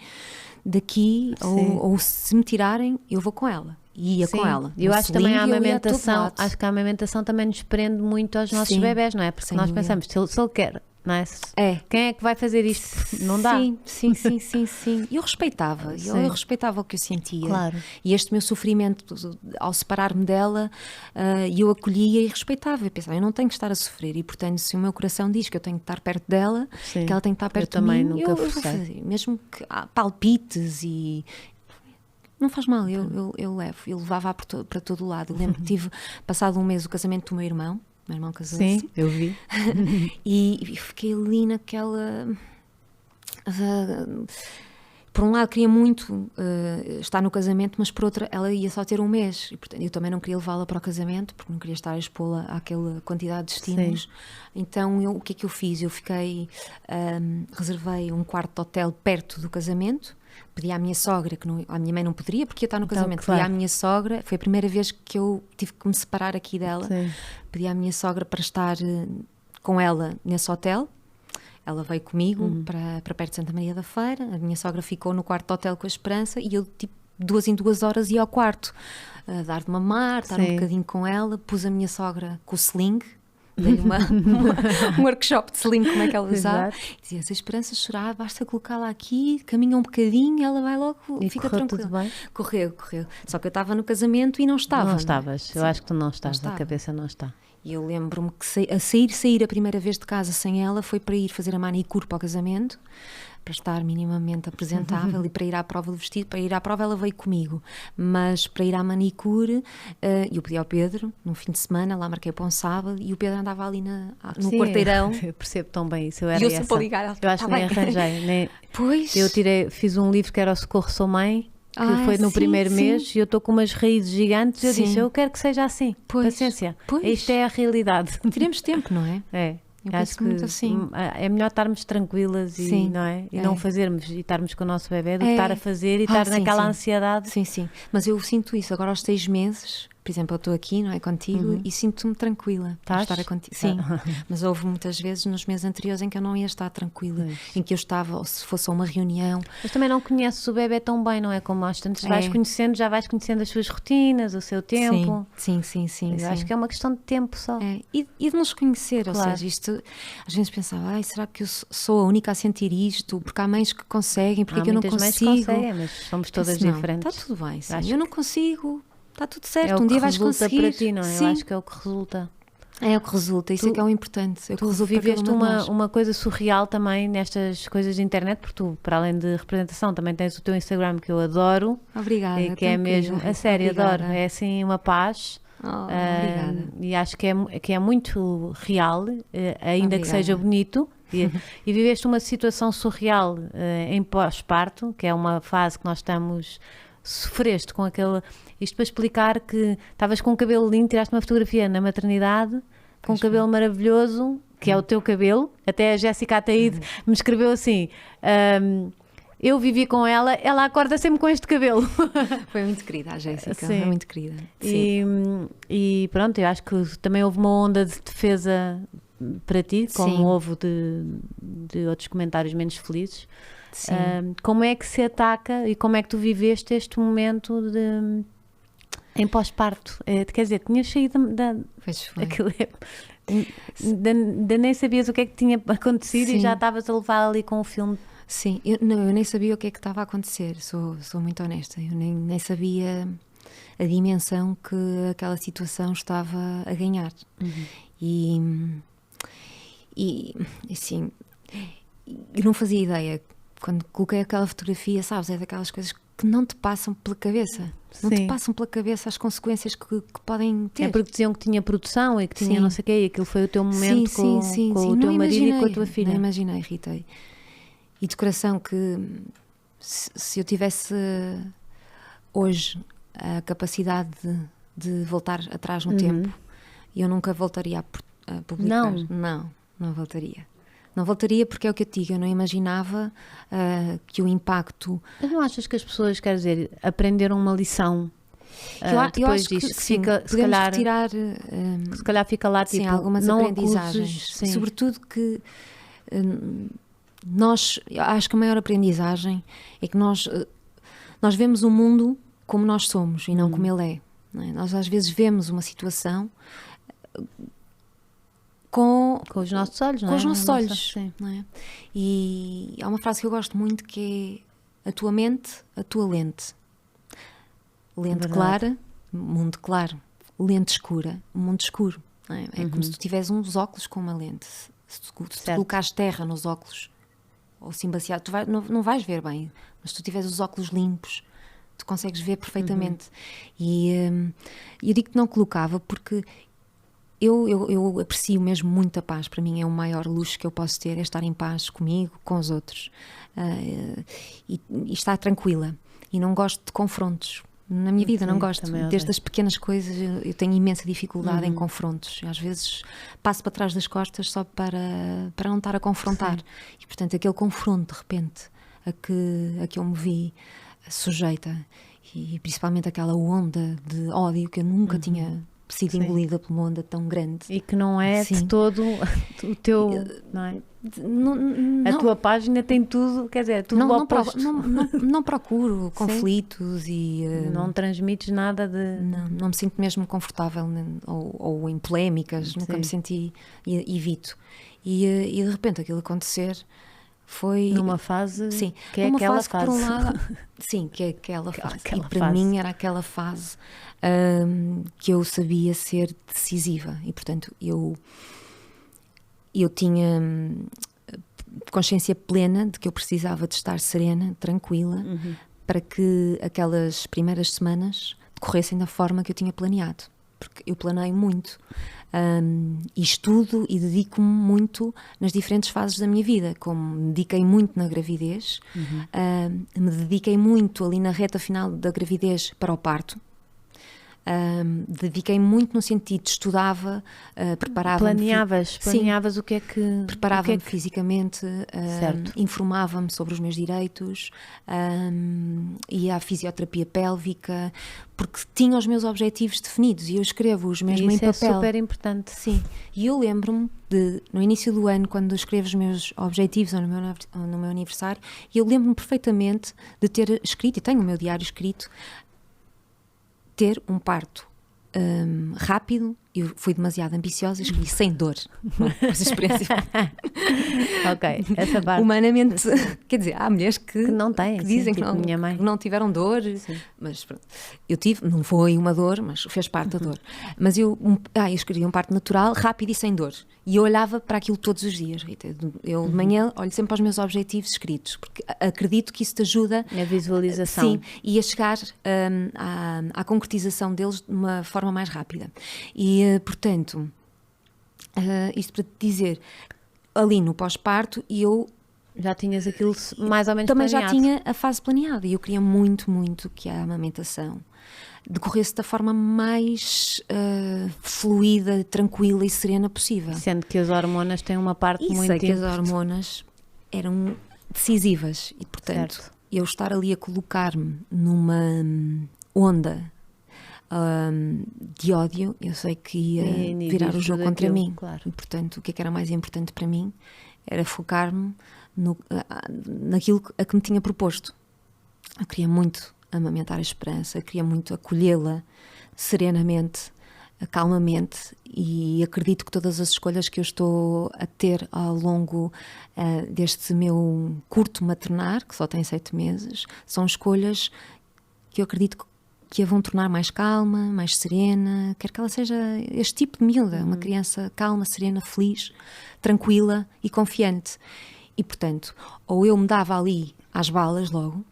daqui, ou se me tirarem, eu vou com ela. E ia com ela. Eu acho também a amamentação, acho que a amamentação também nos prende muito aos nossos bebés, não é? Porque nós pensamos, se ele quer, não é? Quem é que vai fazer isto? Não dá. Sim. E eu respeitava. Eu respeitava o que eu sentia. Claro. E este meu sofrimento, ao separar-me dela, eu acolhia e respeitava. Eu pensava, eu não tenho que estar a sofrer. E, portanto, se o meu coração diz que eu tenho que estar perto dela, que ela tem que estar perto de mim, eu vou fazer. Mesmo que há palpites e... Não faz mal, eu levo. Eu levava para todo o lado. Eu lembro que tive, passado 1 mês, o casamento do meu irmão. Meu irmão casou-se. Sim, eu vi. E fiquei ali naquela... por um lado queria muito estar no casamento, mas por outro ela ia só ter 1 mês. E, portanto, eu também não queria levá-la para o casamento, porque não queria estar a expô-la àquela quantidade de estímulos. Então o que é que eu fiz? Eu fiquei... reservei um quarto de hotel perto do casamento. Pedi à minha sogra, a minha mãe não poderia porque ia estar no casamento, pedi à minha sogra, foi a primeira vez que eu tive que me separar aqui dela, pedi à minha sogra para estar com ela nesse hotel. Ela veio comigo para perto de Santa Maria da Feira. A minha sogra ficou no quarto do hotel com a Esperança e eu, tipo, 2 em 2 horas ia ao quarto a dar de mamar, estar um bocadinho com ela. Pus a minha sogra com o sling, dei-lhe um workshop de sling, como é que ela usava. Dizia, se a Esperança chorar, basta colocá-la aqui, caminha um bocadinho, ela vai logo, e fica correu tranquila. tudo bem? Correu. Só que eu estava no casamento e não estava. Não estavas, eu acho que tu não estás, estava. a cabeça não está. E eu lembro-me que sair a primeira vez de casa sem ela foi para ir fazer a manicure para o casamento, para estar minimamente apresentável e para ir à prova do vestido. Para ir à prova ela veio comigo, mas para ir à manicure eu pedi ao Pedro, num fim de semana, lá marquei para um sábado e o Pedro andava ali no quarteirão. Eu percebo tão bem isso, eu era E eu essa. sempre a ligar, Eu acho que nem arranjei. Pois. Eu fiz um livro que era o Socorro Sou Mãe, que foi no sim, primeiro sim. mês e eu estou com umas raízes gigantes e eu Sim. disse, eu quero que seja assim, paciência, isto é a realidade. Teremos tempo, não é? É. Eu Acho penso que muito assim. é melhor estarmos tranquilas e, Sim, não é? E é. não fazermos e estarmos com o nosso bebê do que estar a fazer e estar sim, naquela sim. ansiedade. Sim. Mas eu sinto isso agora aos 6 meses. Por exemplo, eu estou aqui, não é, contigo, e sinto-me tranquila por Estás? estar contigo. Sim, mas houve muitas vezes nos meses anteriores em que eu não ia estar tranquila, em que eu estava, ou se fosse a uma reunião. Mas também não conheces o bebê tão bem, não é? Como às tantas já vais conhecendo as suas rotinas, o seu tempo. Sim. Eu acho que é uma questão de tempo só. É. E de nos conhecer, Claro. ou seja, isto, às vezes pensava, será que eu sou a única a sentir isto? Porque há mães que conseguem, porque é que eu não muitas consigo? mães que conseguem, mas somos todas Não, diferentes. está tudo bem, sim. Acho Eu não consigo, está tudo certo, É o um que dia vais resulta conseguir. para ti, não é? Sim. Eu acho que é o que resulta. É o que resulta, isso é que é o importante. É o que Tu resulta para viveste cada uma de nós. uma coisa surreal também nestas coisas de internet, porque tu, para além de representação, também tens o teu Instagram que eu adoro. Obrigada. Que é mesmo, a sério, Obrigada. adoro. É assim uma paz. Obrigada. E acho que é muito real, ainda que Obrigada. seja bonito. E viveste uma situação surreal em pós-parto, que é uma fase que nós estamos. Sofreste com aquele. Isto para explicar que estavas com um cabelo lindo, tiraste uma fotografia na maternidade, com um cabelo maravilhoso, que é o teu cabelo. Até a Jéssica Ataíde me escreveu assim. Eu vivi com ela, ela acorda sempre com este cabelo. Foi muito querida a Jéssica, Sim. foi muito querida. Sim. E pronto, eu acho que também houve uma onda de defesa para ti, como Sim. houve de outros comentários menos felizes. Sim. Como é que se ataca e como é que tu viveste este momento em pós-parto? Quer dizer, tinhas saído Pois foi. aquilo nem sabias o que é que tinha acontecido. Sim. E já estavas a levar ali com o filme. Sim, eu nem sabia o que é que estava a acontecer, sou muito honesta, eu nem sabia a dimensão que aquela situação estava a ganhar. E assim, eu não fazia ideia. Quando coloquei aquela fotografia, sabes, é daquelas coisas que não te passam pela cabeça. Não te passam pela cabeça as consequências que podem ter. É porque diziam que tinha produção e que tinha não sei o quê, e aquilo foi o teu momento com o teu marido e com a tua filha. Não imaginei, Rita. E de coração que se eu tivesse hoje a capacidade de voltar atrás no tempo, eu nunca voltaria a publicar. Não voltaria. Não voltaria porque é o que eu te digo, eu não imaginava que o impacto... Mas não achas que as pessoas, quer dizer, aprenderam uma lição depois disto? Que sim, se calhar, retirar... se calhar fica lá, tipo, algumas não aprendizagens. Acuses, sobretudo que eu acho que a maior aprendizagem é que nós vemos o mundo como nós somos e não como ele é. Não é? Nós às vezes vemos uma situação... Com os nossos olhos, não é? Com os nossos olhos. Não é? E há uma frase que eu gosto muito que é: a tua mente, a tua lente. Lente clara, mundo claro. Lente escura, mundo escuro. Não é? É como se tu tivesse uns óculos com uma lente. Se tu colocares terra nos óculos, ou assim baseado, tu não vais ver bem. Mas se tu tiveres os óculos limpos, tu consegues ver perfeitamente. E eu digo que não colocava porque... Eu aprecio mesmo muito a paz. Para mim é o maior luxo que eu posso ter, é estar em paz comigo, com os outros, e estar tranquila. E não gosto de confrontos na minha vida. Sim, não gosto. Desde as pequenas coisas eu tenho imensa dificuldade em confrontos. Às vezes passo para trás das costas só para não estar a confrontar. Sim. E portanto aquele confronto de repente a que eu me vi sujeita, e principalmente aquela onda de ódio que eu nunca tinha sido engolida por uma onda tão grande. E que não é de todo o teu... Não é? A tua página tem tudo, quer dizer, tudo oposto. Não procuro conflitos e... não transmites nada de... Não me sinto mesmo confortável ou em polémicas, nunca me senti, evito. E de repente aquilo acontecer foi... Numa fase que é numa aquela fase. Por um lado, sim, que é aquela fase. E para mim era aquela fase que eu sabia ser decisiva e, portanto, eu tinha consciência plena de que eu precisava de estar serena, tranquila, para que aquelas primeiras semanas decorressem da forma que eu tinha planeado. Porque eu planeio muito e estudo e dedico-me muito nas diferentes fases da minha vida. Como me dediquei muito na gravidez, me dediquei muito ali na reta final da gravidez para o parto. Dediquei muito no sentido de estudava, preparava-me. Planeavas o que é que... Preparava-me fisicamente, informava-me sobre os meus direitos, ia à fisioterapia pélvica, porque tinha os meus objetivos definidos e eu escrevo-os mesmo em papel. Isso é super importante. Sim, e eu lembro-me no início do ano, quando escrevo os meus objetivos ou no meu aniversário, eu lembro-me perfeitamente de ter escrito, e tenho o meu diário escrito, ter um parto rápido. Eu fui demasiado ambiciosa e escolhi sem dor. Essa experiência. Ok, essa parte. Humanamente, quer dizer, há mulheres que não têm, que dizem tipo que minha mãe. não tiveram dor, mas pronto. Eu tive, não foi uma dor, mas fez parte da dor. Mas eu escolhi um parto natural, rápido e sem dor. E eu olhava para aquilo todos os dias, Rita. Eu de manhã olho sempre para os meus objetivos escritos, porque acredito que isso te ajuda... A visualização. Sim, e a chegar à concretização deles de uma forma mais rápida. E, portanto, isto para te dizer, ali no pós-parto, eu... Já tinhas aquilo mais ou menos também planeado. Já tinha a fase planeada e eu queria muito, muito que a amamentação decorresse da forma mais fluida, tranquila e serena possível. Sendo que as hormonas têm uma parte muito importante. Que as hormonas eram decisivas e, portanto, eu estar ali a colocar-me numa onda de ódio, eu sei que ia virar o jogo contra mim. Claro. E, portanto, o que é que era mais importante para mim era focar-me naquilo a que me tinha proposto. Eu queria muito amamentar a esperança, queria muito acolhê-la serenamente, calmamente, e acredito que todas as escolhas que eu estou a ter ao longo deste meu curto maternar, que só tem 7 meses, são escolhas que eu acredito que a vão tornar mais calma, mais serena, quer que ela seja este tipo de miúda, uma criança calma, serena, feliz, tranquila e confiante. E, portanto, ou eu me dava ali às balas logo,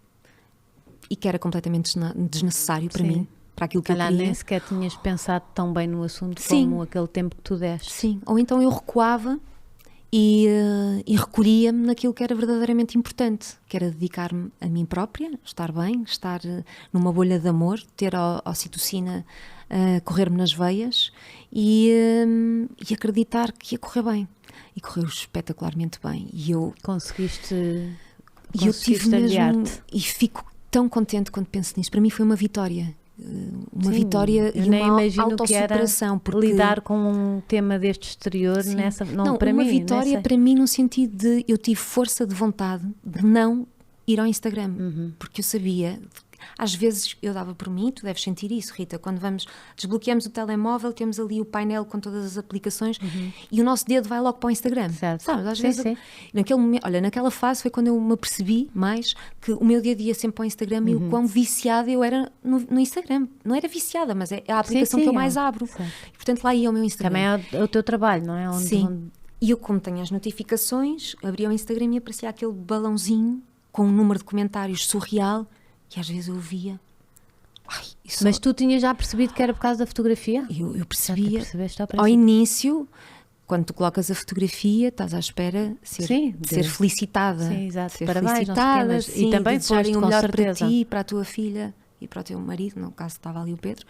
e que era completamente desnecessário para mim, para aquilo que eu queria. Nem sequer tinhas pensado tão bem no assunto como aquele tempo que tu deste. Sim, ou então eu recuava e recolhia-me naquilo que era verdadeiramente importante, que era dedicar-me a mim própria, estar bem, estar numa bolha de amor, ter a ocitocina a correr-me nas veias e acreditar que ia correr bem. E correu espetacularmente bem. E eu conseguiste mesmo, e fico tão contente quando penso nisso. Para mim foi uma vitória. Uma vitória e uma autossuperação. Porque lidar com um tema deste exterior, para uma mim, vitória para mim no sentido de eu tive força de vontade de não ir ao Instagram. Porque eu sabia... Às vezes eu dava por mim, tu deves sentir isso, Rita, quando desbloqueamos o telemóvel, temos ali o painel com todas as aplicações e o nosso dedo vai logo para o Instagram. Certo. Sabes, às vezes, naquele momento, naquela fase foi quando eu me apercebi mais que o meu dedo ia sempre para o Instagram e o quão viciada eu era no Instagram. Não era viciada, mas é a aplicação que eu mais abro. E, portanto, lá ia o meu Instagram. Também é o teu trabalho, não é? Sim. E eu, como tenho as notificações, abria o Instagram e aparecia aquele balãozinho com um número de comentários surreal. Que às vezes eu via. Mas tu tinhas já percebido que era por causa da fotografia? Eu percebia. Ao início, quando tu colocas a fotografia, estás à espera de ser felicitada. Sim, exato. Ser parabéns, felicitada. Sim, e também desejarem o melhor certeza. para ti, para a tua filha e para o teu marido, no caso estava ali o Pedro.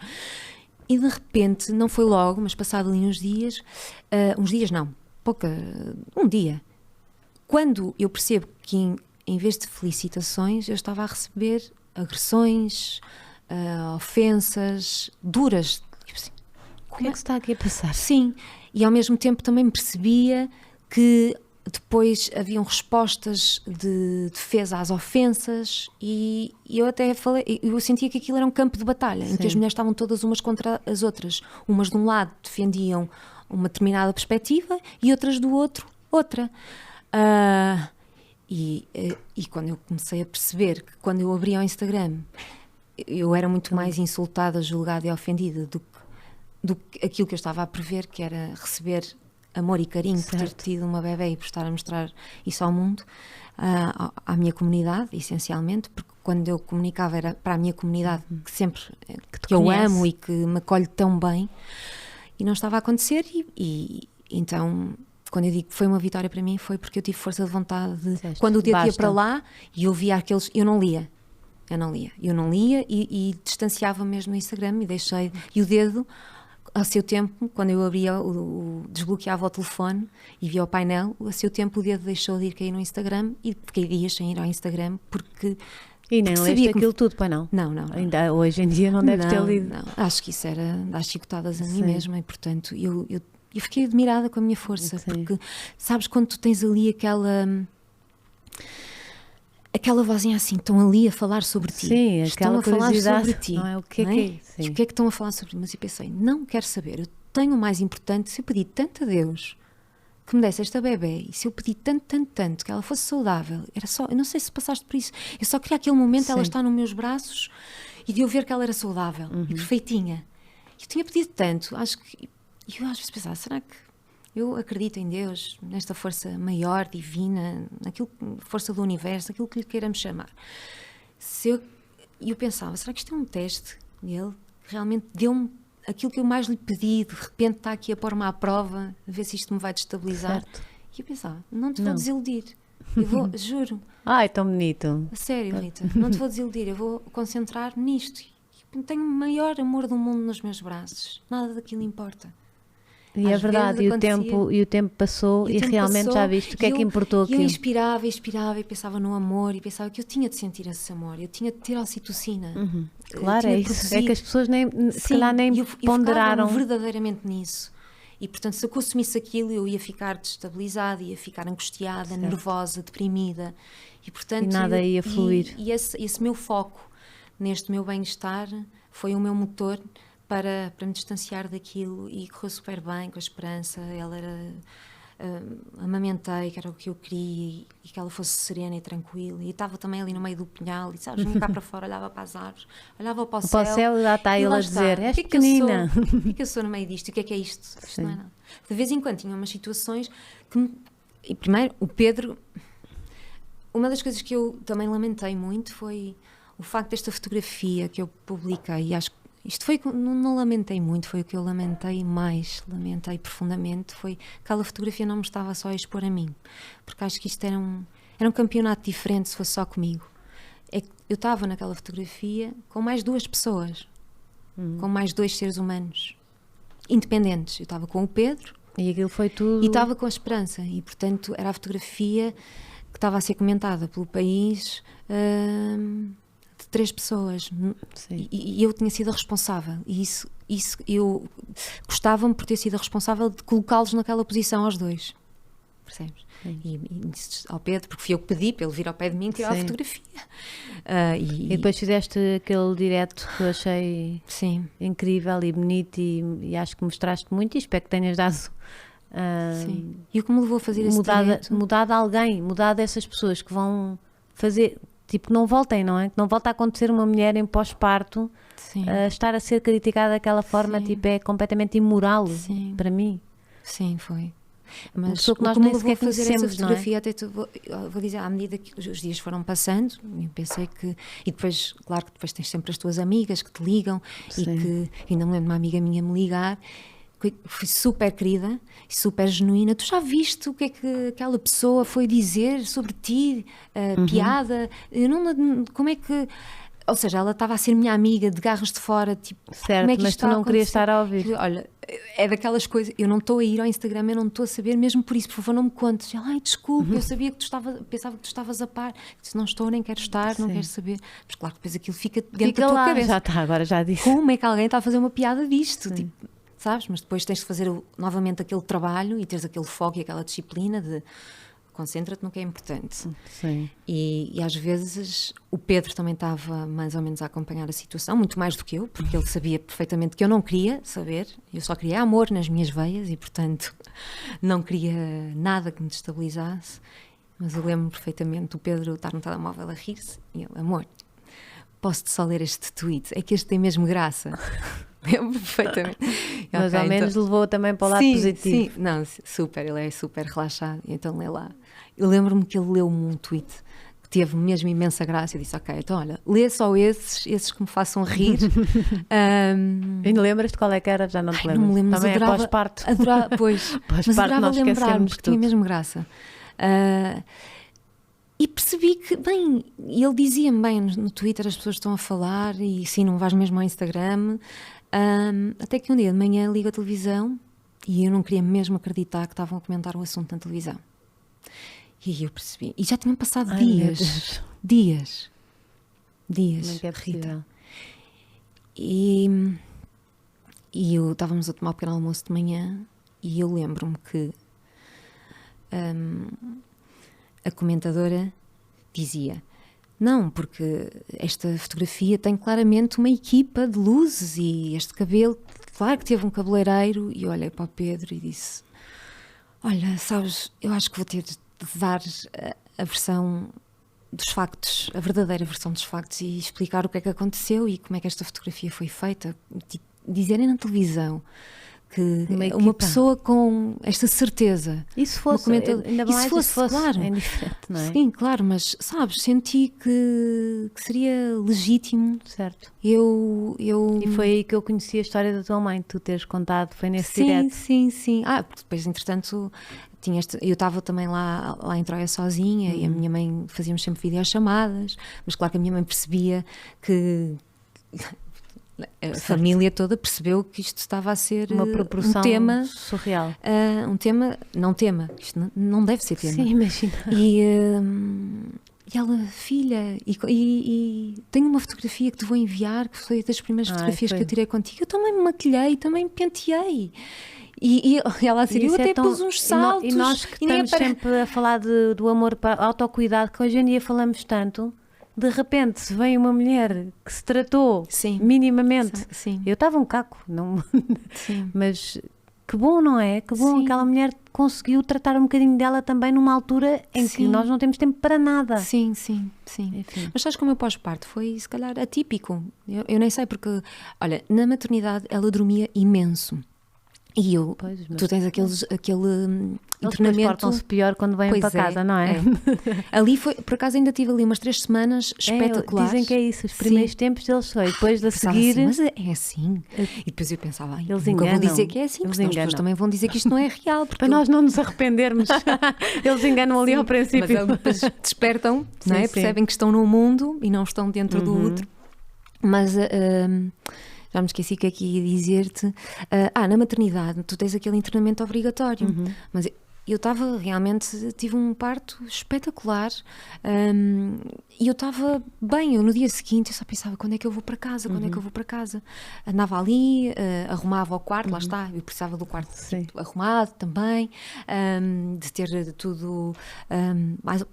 E de repente, não foi logo, mas passado ali uns dias, um dia, quando eu percebo que em vez de felicitações, eu estava a receber agressões, ofensas duras. Tipo assim, O que é que se está aqui a passar? Sim, e ao mesmo tempo também percebia que depois haviam respostas de defesa às ofensas e eu até falei, eu sentia que aquilo era um campo de batalha, em que as mulheres estavam todas umas contra as outras. Umas de um lado defendiam uma determinada perspectiva e outras do outro, outra. E quando eu comecei a perceber que quando eu abria o Instagram eu era muito mais insultada, julgada e ofendida do que aquilo que eu estava a prever, que era receber amor e carinho por ter tido uma bebé e por estar a mostrar isso ao mundo, à minha comunidade, essencialmente, porque quando eu comunicava era para a minha comunidade, que sempre que eu amo e que me acolhe tão bem, e não estava a acontecer, e então, quando eu digo que foi uma vitória para mim, foi porque eu tive força de vontade quando o dedo ia para lá e eu via aqueles, eu não lia e distanciava mesmo no Instagram e deixei, e o dedo a seu tempo, quando eu abria desbloqueava o telefone e via o painel, a seu tempo o dedo deixou de ir cair no Instagram e fiquei dias sem ir ao Instagram porque... E nem leste aquilo tudo, pois não? Não. Ainda hoje em dia não deve ter lido. Não. Acho que isso era dar chicotadas a mim mesma e portanto eu fiquei admirada com a minha força, porque sabes quando tu tens ali aquela vozinha assim, estão ali a falar sobre ti. Sim, estão a falar sobre ti. Não é? O que é que é? O que é que estão a falar sobre ti? Mas eu pensei, não quero saber, eu tenho o mais importante, se eu pedi tanto a Deus que me desse esta bebé, e se eu pedi tanto que ela fosse saudável, era só, eu não sei se passaste por isso, eu só queria aquele momento, ela estar nos meus braços e de eu ver que ela era saudável e perfeitinha. Eu tinha pedido tanto, acho que, e eu às vezes pensava, será que eu acredito em Deus, nesta força maior, divina, naquilo, força do universo, aquilo que lhe queiramos chamar. E eu pensava, será que isto é um teste dele? Realmente deu-me aquilo que eu mais lhe pedi, de repente está aqui a pôr-me à prova, a ver se isto me vai destabilizar. Certo. E eu pensava, não te vou desiludir, eu vou, juro. Ai, tão bonito. A sério, Rita, não te vou desiludir, eu vou concentrar-me nisto. Eu tenho o maior amor do mundo nos meus braços, nada daquilo importa. E é verdade, e o tempo passou e realmente já viste o que é que importou aquilo. Eu inspirava e pensava no amor e pensava que eu tinha de sentir esse amor, eu tinha de ter a ocitocina. Claro, é isso. É que as pessoas se calhar nem ponderaram. Eu verdadeiramente nisso. E portanto, se eu consumisse aquilo, eu ia ficar destabilizada, ia ficar angustiada, nervosa, deprimida. E, portanto, nada ia fluir. E esse meu foco neste meu bem-estar foi o meu motor para me distanciar daquilo, e correu super bem, com a esperança. Ela era amamentei, que era o que eu queria, e que ela fosse serena e tranquila, e estava também ali no meio do pinhal, e sabes, vinha cá para fora, olhava para as árvores, olhava para o céu e lá está ele a dizer, és pequenina. O que é que eu sou no meio disto? O que é isto? Isto não é nada. De vez em quando tinha umas situações que e primeiro, o Pedro, uma das coisas que eu também lamentei muito foi o facto desta fotografia que eu publiquei, e acho que isto foi, não lamentei muito, foi o que eu lamentei profundamente, foi que aquela fotografia não me estava só a expor a mim, porque acho que isto era um campeonato diferente se fosse só comigo. É que eu estava naquela fotografia com mais 2 pessoas, com mais 2 seres humanos, independentes. Eu estava com o Pedro e aquilo foi tudo... e estava com a Esperança, e portanto era a fotografia que estava a ser comentada pelo país... de 3 pessoas. E eu tinha sido a responsável, e isso eu gostava-me por ter sido a responsável de colocá-los naquela posição aos 2, percebes? E disse ao Pedro, porque fui eu que pedi para ele vir ao pé de mim e tirar a fotografia. E depois fizeste aquele direto que eu achei incrível e bonito, e acho que mostraste muito, e espero que tenhas dado e o que me levou a fazer esse direto? Mudado alguém, mudado essas pessoas que vão fazer... Tipo, que não voltem, não é? Que não volta a acontecer uma mulher em pós-parto estar a ser criticada daquela forma, tipo, é completamente imoral para mim. Sim, foi. Mas que nós nem sequer fazer essa fotografia, é? até vou dizer, à medida que os dias foram passando, eu pensei que... E depois, claro que depois tens sempre as tuas amigas que te ligam, e que ainda me lembro de uma amiga minha me ligar, foi super querida e super genuína. Tu já viste o que é que aquela pessoa foi dizer sobre ti? Piada? Eu não, como é que... Ou seja, ela estava a ser minha amiga de garras de fora, tipo... Certo, como é que mas tu não querias estar a ouvir. Olha, é daquelas coisas... Eu não estou a ir ao Instagram, eu não estou a saber, mesmo por isso, por favor, não me contes. Ai, desculpa, eu sabia que pensava que tu estavas a par. Disse, não estou, nem quero estar, não quero saber. Mas claro, depois aquilo fica dentro da tua cabeça. Já está, agora já disse. Como é que alguém está a fazer uma piada disto? Tipo, sabes? Mas depois tens de fazer novamente aquele trabalho e teres aquele foco e aquela disciplina de concentra-te no que é importante. Sim. E às vezes o Pedro também estava mais ou menos a acompanhar a situação, muito mais do que eu, porque ele sabia perfeitamente que eu não queria saber, eu só queria amor nas minhas veias e, portanto, não queria nada que me destabilizasse. Mas eu lembro perfeitamente o Pedro estar no telemóvel a rir-se e ele, amor, posso-te só ler este tweet? É que este tem mesmo graça. Lembro perfeitamente. Mas ao menos levou também para o lado positivo. Sim, não, super, ele é super relaxado, então lê lá. Eu lembro-me que ele leu-me um tweet que teve mesmo imensa graça. Eu disse, ok, então olha, lê só esses que me façam rir. E lembras-te qual é que era? Já não te lembro. Não me lembro, Também adorava, é pós-parto. Pois, Pós-parto, mas adorava nós lembrar-me, esquecemos porque tinha tudo. mesmo graça. E percebi que, bem, ele dizia-me, bem, no Twitter as pessoas estão a falar e sim, não vais mesmo ao Instagram. Até que um dia de manhã ligo a televisão e eu não queria mesmo acreditar que estavam a comentar um assunto na televisão. E aí eu percebi. E já tinham passado dias, Não é Rita. possível. E estávamos a tomar o pequeno almoço de manhã e eu lembro-me que a comentadora dizia, não, porque esta fotografia tem claramente uma equipa de luzes e este cabelo, claro que teve um cabeleireiro. E eu olhei para o Pedro e disse, olha, sabes, eu acho que vou ter de dar a versão dos factos, a verdadeira versão dos factos e explicar o que é que aconteceu e como é que esta fotografia foi feita. Tipo, dizerem na televisão que uma pessoa com esta certeza, e se fosse, ainda mais se fosse, claro, é diferente, não é? Sim, claro, mas sabes, senti que seria legítimo. Certo. E foi aí que eu conheci a história da tua mãe, tu teres contado, foi nesse direto. Sim. Porque depois, entretanto, eu estava também lá em Troia sozinha e a minha mãe, fazíamos sempre videochamadas, mas claro que a minha mãe percebia que a família toda percebeu que isto estava a ser uma proporção um tema surreal. Isto não deve ser tema. Sim, imagina. E ela, filha, e tenho uma fotografia que te vou enviar, que foi das primeiras fotografias que eu tirei contigo. Eu também me maquilhei, também me penteei. E ela assim, eu até pus uns saltos. E nós que estamos sempre a falar do amor para autocuidado, que hoje em dia falamos tanto, de repente se vem uma mulher que se tratou minimamente. Sim. Eu estava um caco, não... mas que bom, não é? Que bom, aquela mulher conseguiu tratar um bocadinho dela também numa altura em que nós não temos tempo para nada. Sim. Enfim. Mas sabes que o meu pós-parto foi, se calhar, atípico. Eu nem sei, porque, olha, na maternidade ela dormia imenso. E tu tens aquele internamento... portam-se pior quando vêm para casa, não é? Ali foi, por acaso ainda tive ali umas 3 semanas espetaculares. Dizem que é isso, os primeiros tempos deles foi, depois de seguir... Assim, mas é assim. E depois eu pensava, eles nunca enganam. vou dizer que é assim, porque as pessoas também vão dizer que isto não é real. Para nós não nos arrependermos. Eles enganam ali ao princípio. Mas depois despertam, não é? Percebem que estão num mundo e não estão dentro do outro. Mas... já me esqueci que aqui ia dizer-te. Na maternidade, tu tens aquele internamento obrigatório. Mas eu tive um parto espetacular e eu estava bem. Eu no dia seguinte eu só pensava, quando é que eu vou para casa? Quando é que eu vou para casa? Andava ali, arrumava o quarto, lá está, eu precisava do quarto arrumado também, de ter tudo mais,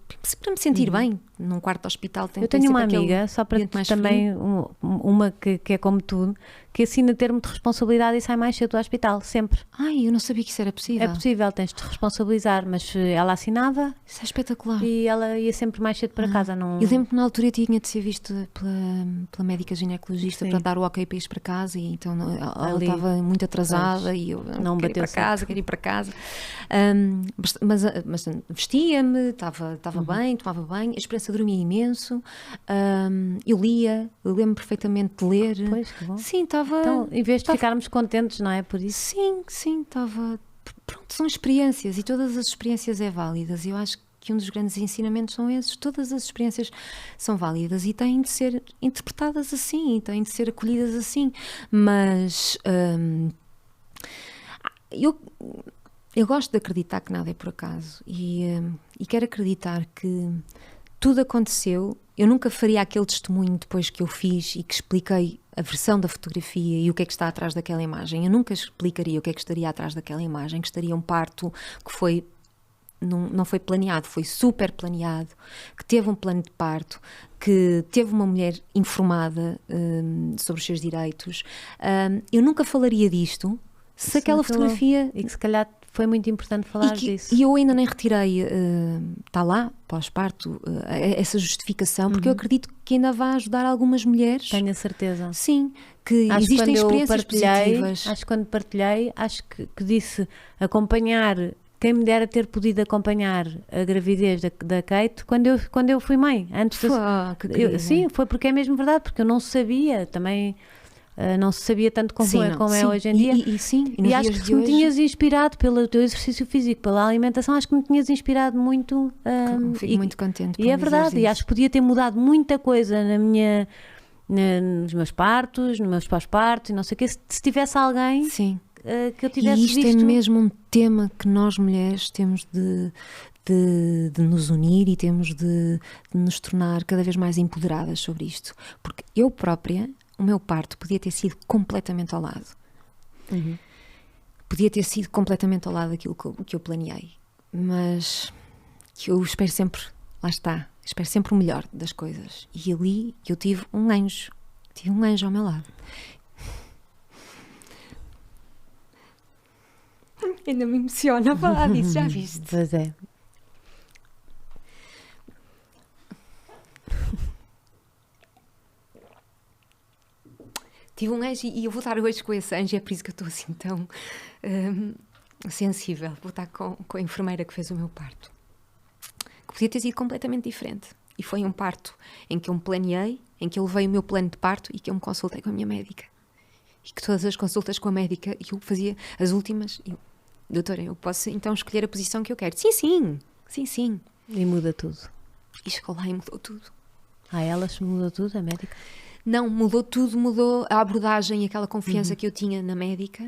para me sentir bem. Num quarto de hospital eu tenho uma amiga, só para também uma que é como tu, que assina termo de responsabilidade e sai mais cedo do hospital, sempre. Ai, eu não sabia que isso era possível. É possível, tens de te responsabilizar, mas ela assinava. Isso é espetacular. E ela ia sempre mais cedo para casa. Não... Eu lembro que na altura tinha de ser vista pela médica ginecologista para dar o ok para ir para casa, e então ela estava muito atrasada e eu não quero ir para casa. Mas vestia-me, estava bem, tomava banho, a Esperança dormia imenso, eu lia, eu lembro perfeitamente de ler. Pois, que bom. Sim, estava... Então, em vez de ficarmos contentes, não é por isso? Sim, estava... Pronto, são experiências e todas as experiências é válidas. Eu acho que um dos grandes ensinamentos são esses. Todas as experiências são válidas e têm de ser interpretadas assim, têm de ser acolhidas assim. Mas eu gosto de acreditar que nada é por acaso e quero acreditar que tudo aconteceu. Eu nunca faria aquele testemunho depois que eu fiz e que expliquei a versão da fotografia e o que é que está atrás daquela imagem. Eu nunca explicaria o que é que estaria atrás daquela imagem, que estaria um parto que foi, não foi planeado, foi super planeado, que teve um plano de parto, que teve uma mulher informada sobre os seus direitos. Eu nunca falaria disto se aquela fotografia... E que se calhar foi muito importante falar disso. E eu ainda nem retirei, está lá, pós-parto, essa justificação, porque eu acredito que ainda vai ajudar algumas mulheres. Tenho a certeza. Sim, que existem experiências positivas. Acho que quando partilhei, acho que disse acompanhar, quem me dera ter podido acompanhar a gravidez da Kate quando eu fui mãe. Antes sim, foi porque é mesmo verdade, porque eu não sabia também... não se sabia tanto como é hoje em dia. E acho que me tinhas inspirado pelo teu exercício físico, pela alimentação, acho que me tinhas inspirado muito. Fico muito contente. E é verdade, e acho que podia ter mudado muita coisa nos meus partos, nos meus pós-partos, e não sei o quê, se tivesse alguém que eu tivesse visto. E isto é mesmo um tema que nós mulheres temos de nos unir e temos de nos tornar cada vez mais empoderadas sobre isto. Porque eu própria... O meu parto podia ter sido completamente ao lado. Podia ter sido completamente ao lado daquilo que eu planeei. Mas que eu espero sempre, lá está, espero sempre o melhor das coisas. E ali eu tive um anjo ao meu lado. Ainda me emociona a falar disso, já viste? Pois é. Tive um anjo e eu vou estar hoje com esse anjo, é por isso que eu estou assim tão sensível. Vou estar com a enfermeira que fez o meu parto. Que podia ter sido completamente diferente. E foi um parto em que eu me planeei, em que eu levei o meu plano de parto e que eu me consultei com a minha médica. E que todas as consultas com a médica, eu fazia as últimas. Doutora, eu posso então escolher a posição que eu quero? Sim. E muda tudo. E chegou lá e mudou tudo. Elas mudou tudo, a médica? Não, mudou tudo, mudou a abordagem, aquela confiança que eu tinha na médica.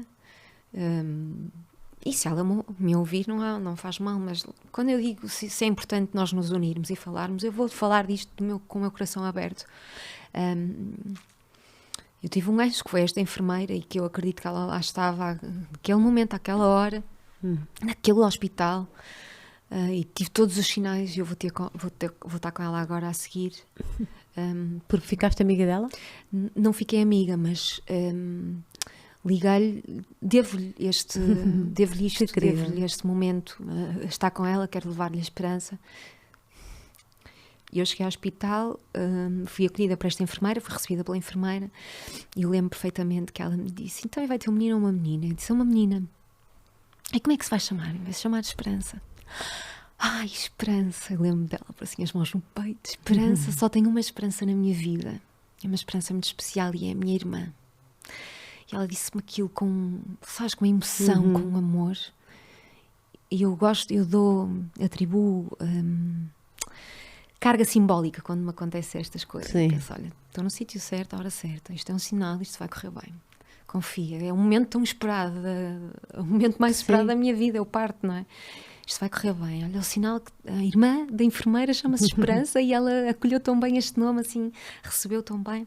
E se ela me ouvir, não faz mal, mas quando eu digo se é importante nós nos unirmos e falarmos, eu vou falar disto com o meu coração aberto. Eu tive um anjo que foi esta enfermeira e que eu acredito que ela lá estava naquele momento, àquela hora, naquele hospital. E tive todos os sinais e eu vou estar com ela agora a seguir. Porque ficaste amiga dela? Não fiquei amiga, mas liguei-lhe, devo-lhe este momento, estar com ela, quero levar-lhe a esperança. E eu cheguei ao hospital, fui acolhida por esta enfermeira, fui recebida pela enfermeira e eu lembro perfeitamente que ela me disse: então vai ter um menino ou uma menina? Eu disse: é uma menina. E como é que se vai chamar? Vai se chamar de Esperança. Ai, Esperança, eu lembro dela, por assim as mãos no peito. Esperança, só tenho uma esperança na minha vida. É uma esperança muito especial e é a minha irmã. E ela disse-me aquilo com uma emoção, com um amor. E eu atribuo carga simbólica quando me acontecem estas coisas. Eu penso, olha, estou no sítio certo, à hora certa, isto é um sinal, isto vai correr bem. Confia, é um momento tão esperado, o momento mais esperado da minha vida, é o parto, não é? Isto vai correr bem. Olha, o sinal que a irmã da enfermeira chama-se Esperança e ela acolheu tão bem este nome, assim, recebeu tão bem.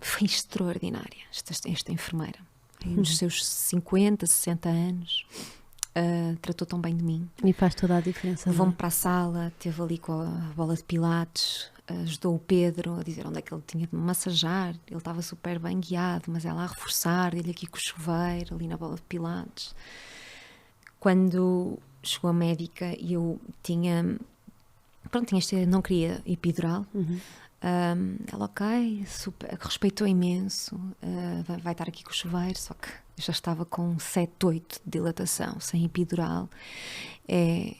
Foi extraordinária esta enfermeira. Nos seus 50, 60 anos, tratou tão bem de mim. E faz toda a diferença. Levou-me para a sala, esteve ali com a bola de pilates, ajudou o Pedro a dizer onde é que ele tinha de me massajar. Ele estava super bem guiado, mas ela a reforçar, ele aqui com o chuveiro, ali na bola de pilates. Quando chegou a médica e eu não queria epidural. Ela, ok, super, respeitou imenso, vai estar aqui com o chuveiro, só que eu já estava com 7, 8 de dilatação, sem epidural. É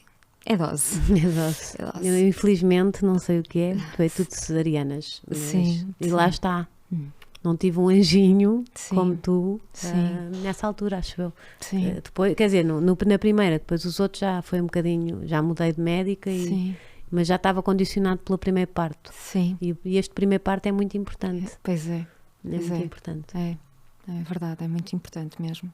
dose. É dose. Eu, infelizmente, não sei o que é, foi tudo cesarianas. Sim. E lá está. Não tive um anjinho como tu nessa altura, acho eu. Sim. Depois, quer dizer, na primeira, depois os outros já foi um bocadinho, já mudei de médica, mas já estava condicionado pelo primeiro parto. Sim. E este primeiro parto é muito importante. Pois é. É muito importante. É verdade, é muito importante mesmo.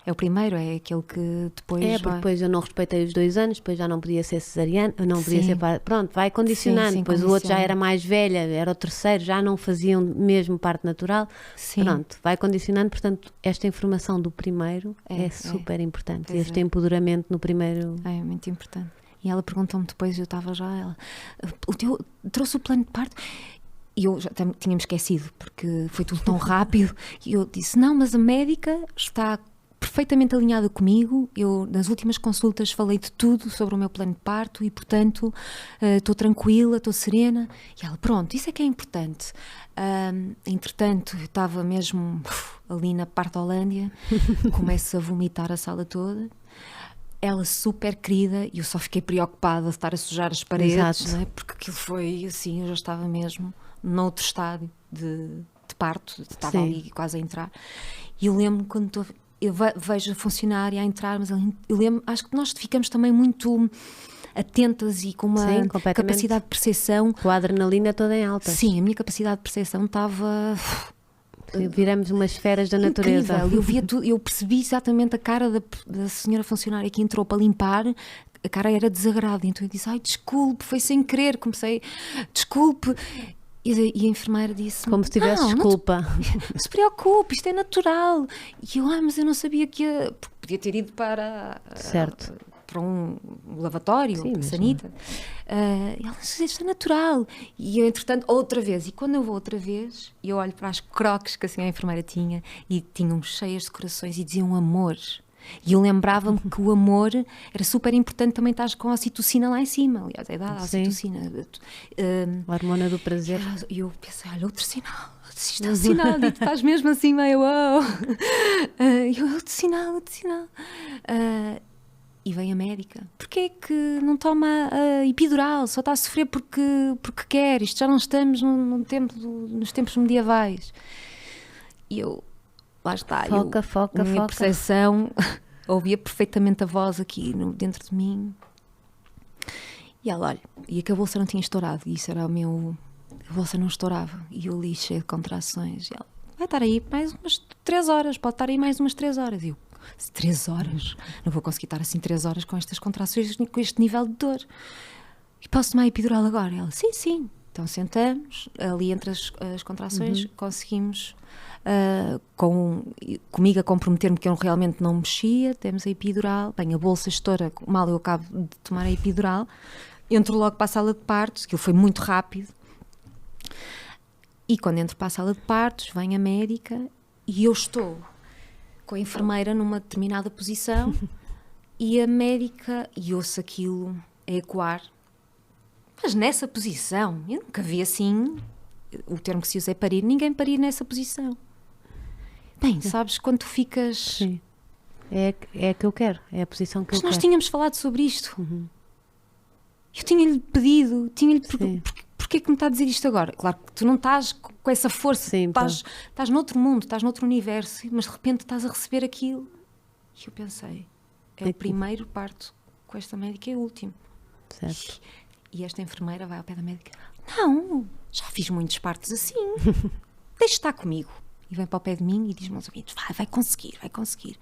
É o primeiro, é aquele que depois porque depois eu não respeitei os 2 anos, depois já não podia ser cesariana, não podia ser... Pronto, vai condicionando. Sim, depois o outro já era mais velha, era o terceiro, já não faziam mesmo parto natural. Sim. Pronto, vai condicionando. Portanto, esta informação do primeiro é super importante. Este empoderamento no primeiro... É muito importante. E ela perguntou-me depois, eu estava já... Ela, trouxe o plano de parto... E eu já tínhamos esquecido, porque foi tudo tão rápido. E eu disse, não, mas a médica está perfeitamente alinhada comigo. Eu, nas últimas consultas, falei de tudo sobre o meu plano de parto e, portanto, estou tranquila, estou serena. E ela, pronto, isso é que é importante. Entretanto, eu estava mesmo ali na Partolândia, começo a vomitar a sala toda. Ela super querida, e eu só fiquei preocupada de estar a sujar as paredes, né? Porque aquilo foi assim, eu já estava mesmo noutro estádio de parto, estava ali quase a entrar. E eu lembro quando eu vejo a funcionária a entrar, mas eu lembro, acho que nós ficamos também muito atentas e com uma capacidade de percepção. Com a adrenalina toda em alta. Sim, a minha capacidade de percepção estava... Viramos umas esferas da natureza. Incrível. Eu via tudo, eu percebi exatamente a cara da senhora funcionária que entrou para limpar. A cara era desagrada, então eu disse, ai, desculpe, foi sem querer, comecei, desculpe. E a enfermeira disse, como se tivesse desculpa. Não se preocupe, isto é natural. E eu, mas eu não sabia que ia... Porque podia ter ido para um lavatório, para a sanita. E ela disse, isto é natural. E eu, entretanto, outra vez. E quando eu vou outra vez, eu olho para as croques que assim a enfermeira tinha, e tinham cheias de corações e diziam amor. E eu lembrava-me que o amor era super importante também estar com a ocitocina lá em cima. Aliás, é da ocitocina. A hormona do prazer. E eu pensei, olha, outro sinal. Isto é um sinal. E tu estás mesmo assim meio, uau. Outro sinal. E vem a médica. Porquê é que não toma a epidural? Só está a sofrer porque quer. Isto já não estamos nos tempos medievais. E eu... Lá está, a minha percepção, ouvia perfeitamente a voz aqui dentro de mim. E ela, olha, e que a bolsa não tinha estourado, e isso era a bolsa não estourava, e eu li cheio de contrações. E ela, vai estar aí mais umas 3 horas, pode estar aí mais umas 3 horas. E eu, 3 horas? Não vou conseguir estar assim 3 horas com estas contrações, com este nível de dor. E posso tomar a epidural agora? E ela, sim. Então sentamos, ali entre as contrações, conseguimos... comigo a comprometer-me que eu realmente não mexia, temos a epidural, bem, a bolsa estoura, mal eu acabo de tomar a epidural, entro logo para a sala de partos, aquilo foi muito rápido, e quando entro para a sala de partos, vem a médica e eu estou com a enfermeira numa determinada posição e a médica, e ouço aquilo a ecoar, mas nessa posição, eu nunca vi assim, o termo que se usa é parir, ninguém parir nessa posição. Bem, sabes, quando tu ficas... Sim. É a que eu quero, é a posição que eu quero. Mas nós tínhamos falado sobre isto. Eu tinha-lhe pedido, porquê que me está a dizer isto agora? Claro que tu não estás com essa força, estás noutro mundo, estás noutro universo, mas de repente estás a receber aquilo. E eu pensei, é o primeiro parto com esta médica, é o último. Certo. E esta enfermeira vai ao pé da médica, não, já fiz muitos partos assim, deixa estar comigo. E vem para o pé de mim e diz-me aos ouvidos, vai conseguir.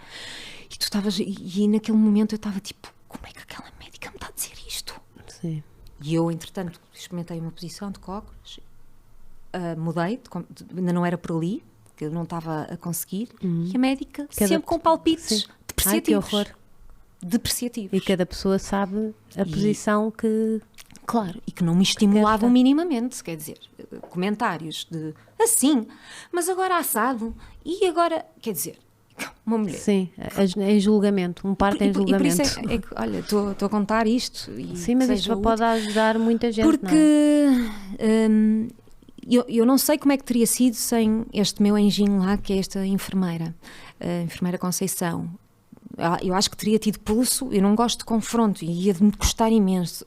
E tu estavas, e naquele momento eu estava tipo, como é que aquela médica me está a dizer isto? Sim. E eu, entretanto, experimentei uma posição de cócoras, mudei, ainda não era por ali, porque eu não estava a conseguir, e a médica sempre com palpites depreciativos. Ai, que horror. Depreciativos. E cada pessoa sabe a posição que... Claro, e que não me estimulavam minimamente, quer dizer, comentários de assim, mas agora assado, e agora, quer dizer, uma mulher. Sim, em julgamento, um parto em julgamento. E por isso é que, olha, estou a contar isto. E sim, mas isto pode ajudar muita gente, porque eu não sei como é que teria sido sem este meu anjinho lá, que é esta enfermeira, a enfermeira Conceição. Eu acho que teria tido pulso, eu não gosto de confronto e ia me custar imenso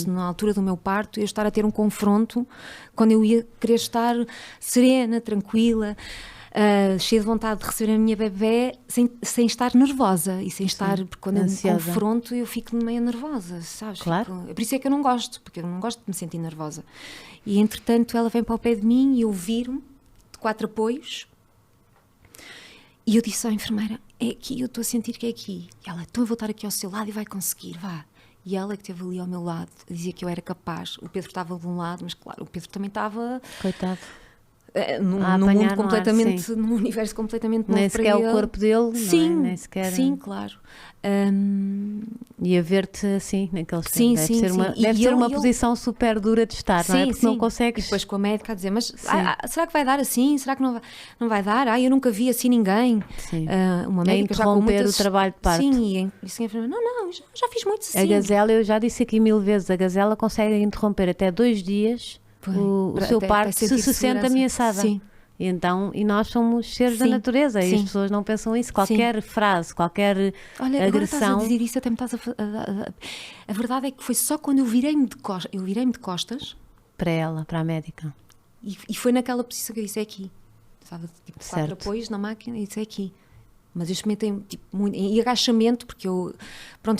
na altura do meu parto, eu estar a ter um confronto quando eu ia querer estar serena, tranquila, cheia de vontade de receber a minha bebé sem estar nervosa e sem estar, porque quando ansiosa. Eu me confronto eu fico meio nervosa, sabes? Claro. Por isso é que eu não gosto, porque eu não gosto de me sentir nervosa. E entretanto ela vem para o pé de mim e eu viro-me de 4 apoios E eu disse à enfermeira, é aqui, eu estou a sentir que é aqui. E ela, então eu vou estar aqui ao seu lado e vai conseguir, vá. E ela que esteve ali ao meu lado, dizia que eu era capaz. O Pedro estava de um lado, mas claro, o Pedro também estava... Coitado. Num mundo completamente, num universo completamente novo. Nem sequer o corpo dele, sim, não é? Nem sequer... Sim, claro. E a ver-te assim, naqueles sim, deve sim, ser uma, sim. deve ser uma posição super dura de estar, não é? Porque não consegues... E depois com a médica a dizer, mas será que vai dar assim? Será que não vai dar? Eu nunca vi assim ninguém. Sim. Uma médica já com muitas... o trabalho de parto. Sim, e assim a enfermeira, não, já fiz muito assim. A gazela, eu já disse aqui 1000 vezes, a gazela consegue interromper até 2 dias o seu parto se sente ameaçada. Sim. E nós somos seres da natureza e as pessoas não pensam isso. Qualquer frase, qualquer Olha, agressão... agora estás a dizer isso, até me estás a verdade é que foi só quando eu virei-me de costas... Para ela, para a médica. E foi naquela posição que eu disse, é aqui. Estava tipo 4 apoios na máquina e disse, é aqui. Mas eu experimentei tipo, muito... E agachamento, porque eu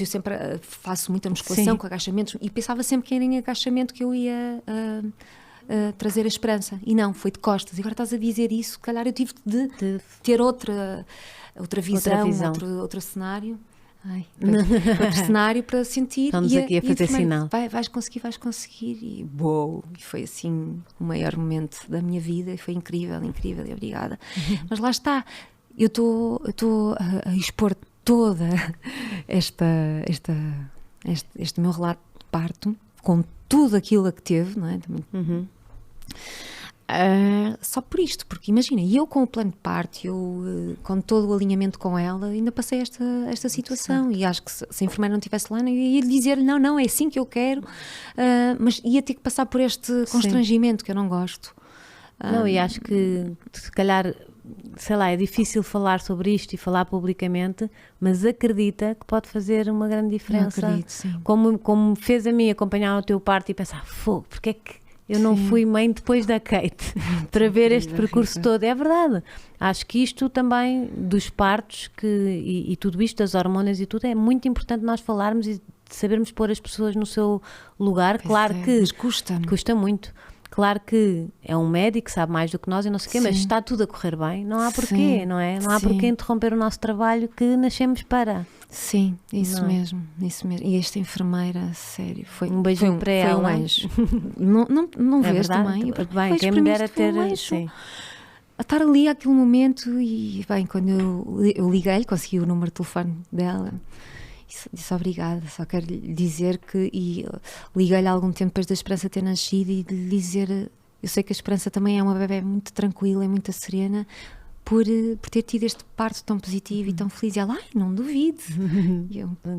sempre faço muita musculação com agachamentos e pensava sempre que era em agachamento que eu ia... trazer a esperança, e não, foi de costas. E agora estás a dizer isso, se calhar eu tive de ter outra visão. Outro cenário, outro cenário para sentir. Estamos aqui a fazer sinal. Vais conseguir, e foi assim o maior momento da minha vida, e foi incrível, e obrigada. Mas lá está, eu estou a expor toda este meu relato de parto, com tudo aquilo a que teve, não é? Também. Só por isto, porque imagina, eu com o plano de parto, eu com todo o alinhamento com ela, ainda passei esta situação. Certo. E acho que se a enfermeira não estivesse lá, eu ia dizer-lhe, não, é assim que eu quero, mas ia ter que passar por este constrangimento que eu não gosto. Não, e acho que se calhar, sei lá, é difícil falar sobre isto e falar publicamente, mas acredita que pode fazer uma grande diferença. Eu acredito, sim. Como fez a mim acompanhar o teu parto e pensar, porque é que eu não fui mãe depois da Kate para ver este percurso todo. É verdade. Acho que isto também dos partos e tudo isto, das hormonas e tudo, é muito importante nós falarmos e sabermos pôr as pessoas no seu lugar. Claro que mas custa muito. Claro que é um médico que sabe mais do que nós e não sei o quê, mas está tudo a correr bem, não há porquê, não é? Não há porquê interromper o nosso trabalho que nascemos para. Sim, isso mesmo. E esta enfermeira, sério, foi um beijinho para ela. Foi um anjo. não vês também? Bem, quem me dera ter... A estar ali àquele momento e, bem, quando eu liguei-lhe, consegui o número de telefone dela... Disse obrigada, só quero lhe dizer que liguei-lhe há algum tempo depois da Esperança ter nascido e lhe dizer, eu sei que a Esperança também é uma bebé muito tranquila e muito serena por ter tido este parto tão positivo e tão feliz. E ela, não duvido.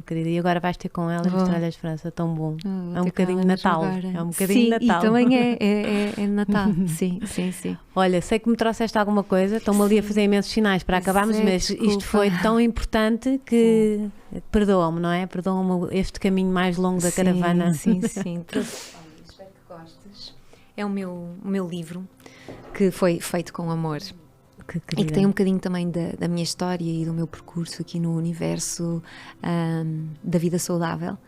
Querida, e agora vais ter com ela e mostrar-lhe a Esperança, tão bom. É um bocadinho de Natal. É um bocadinho de Natal. E também é Natal. Sim. Olha, sei que me trouxeste alguma coisa, estão-me ali a fazer imensos sinais para acabarmos, mas isto foi tão importante que perdoa-me, não é? Perdoa-me este caminho mais longo da caravana. Sim. Espero que gostes. É o meu livro, que foi feito com amor. E que tem um bocadinho também da minha história e do meu percurso aqui no universo da vida saudável.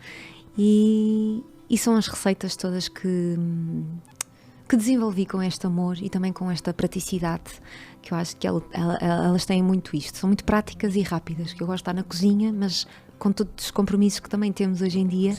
E são as receitas todas que desenvolvi com este amor e também com esta praticidade, que eu acho que elas têm muito isto. São muito práticas e rápidas, que eu gosto de estar na cozinha, mas com todos os compromissos que também temos hoje em dia,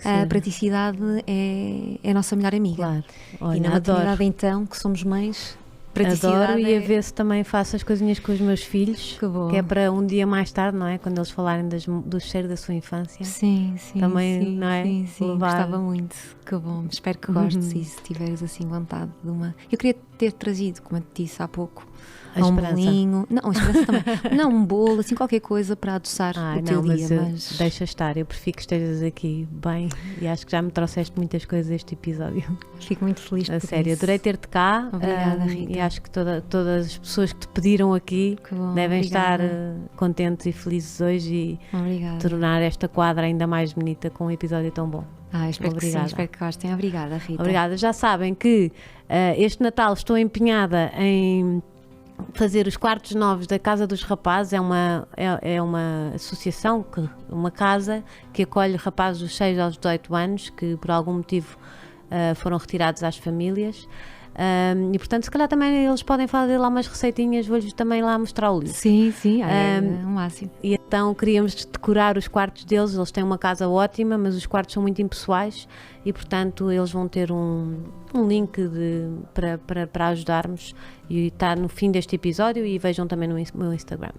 a praticidade é a nossa melhor amiga. Claro. Olha, e na maternidade, então, que somos mães... Adoro e a ver se também faço as coisinhas com os meus filhos, que é para um dia mais tarde, não é? Quando eles falarem do cheiro da sua infância. Sim, também, não é? Sim, gostava muito. Que bom, espero que gostes e se tiveres assim vontade de uma... Eu queria ter trazido, como eu te disse há pouco, um bolinho, a esperança também, um bolo, assim qualquer coisa para adoçar o teu dia, mas deixa estar, eu prefiro que estejas aqui bem e acho que já me trouxeste muitas coisas este episódio. Fico muito feliz por sério, adorei ter-te cá. Obrigada, Rita. E acho que todas as pessoas que te pediram aqui devem estar contentes e felizes hoje e tornar esta quadra ainda mais bonita com um episódio tão bom. Espero que sim, espero que gostem. Obrigada, Rita. Obrigada. Já sabem que este Natal estou empenhada em fazer os quartos novos da Casa dos Rapazes. É uma associação, uma casa que acolhe rapazes dos 6 aos 18 anos que por algum motivo foram retirados às famílias. E portanto, se calhar também eles podem fazer lá umas receitinhas, vou-lhes também lá mostrar o livro. Sim, é um máximo. E então queríamos decorar os quartos deles. Eles têm uma casa ótima, mas os quartos são muito impessoais e portanto eles vão ter um link para ajudarmos, e está no fim deste episódio, e vejam também no meu Instagram.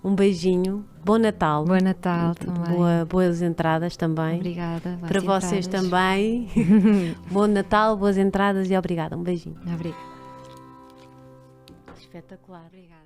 Um beijinho, bom Natal. Bom Natal também. Boas entradas também. Obrigada. Para vocês também. Bom Natal, boas entradas e obrigada. Um beijinho. Obrigada. Espetacular. Obrigada.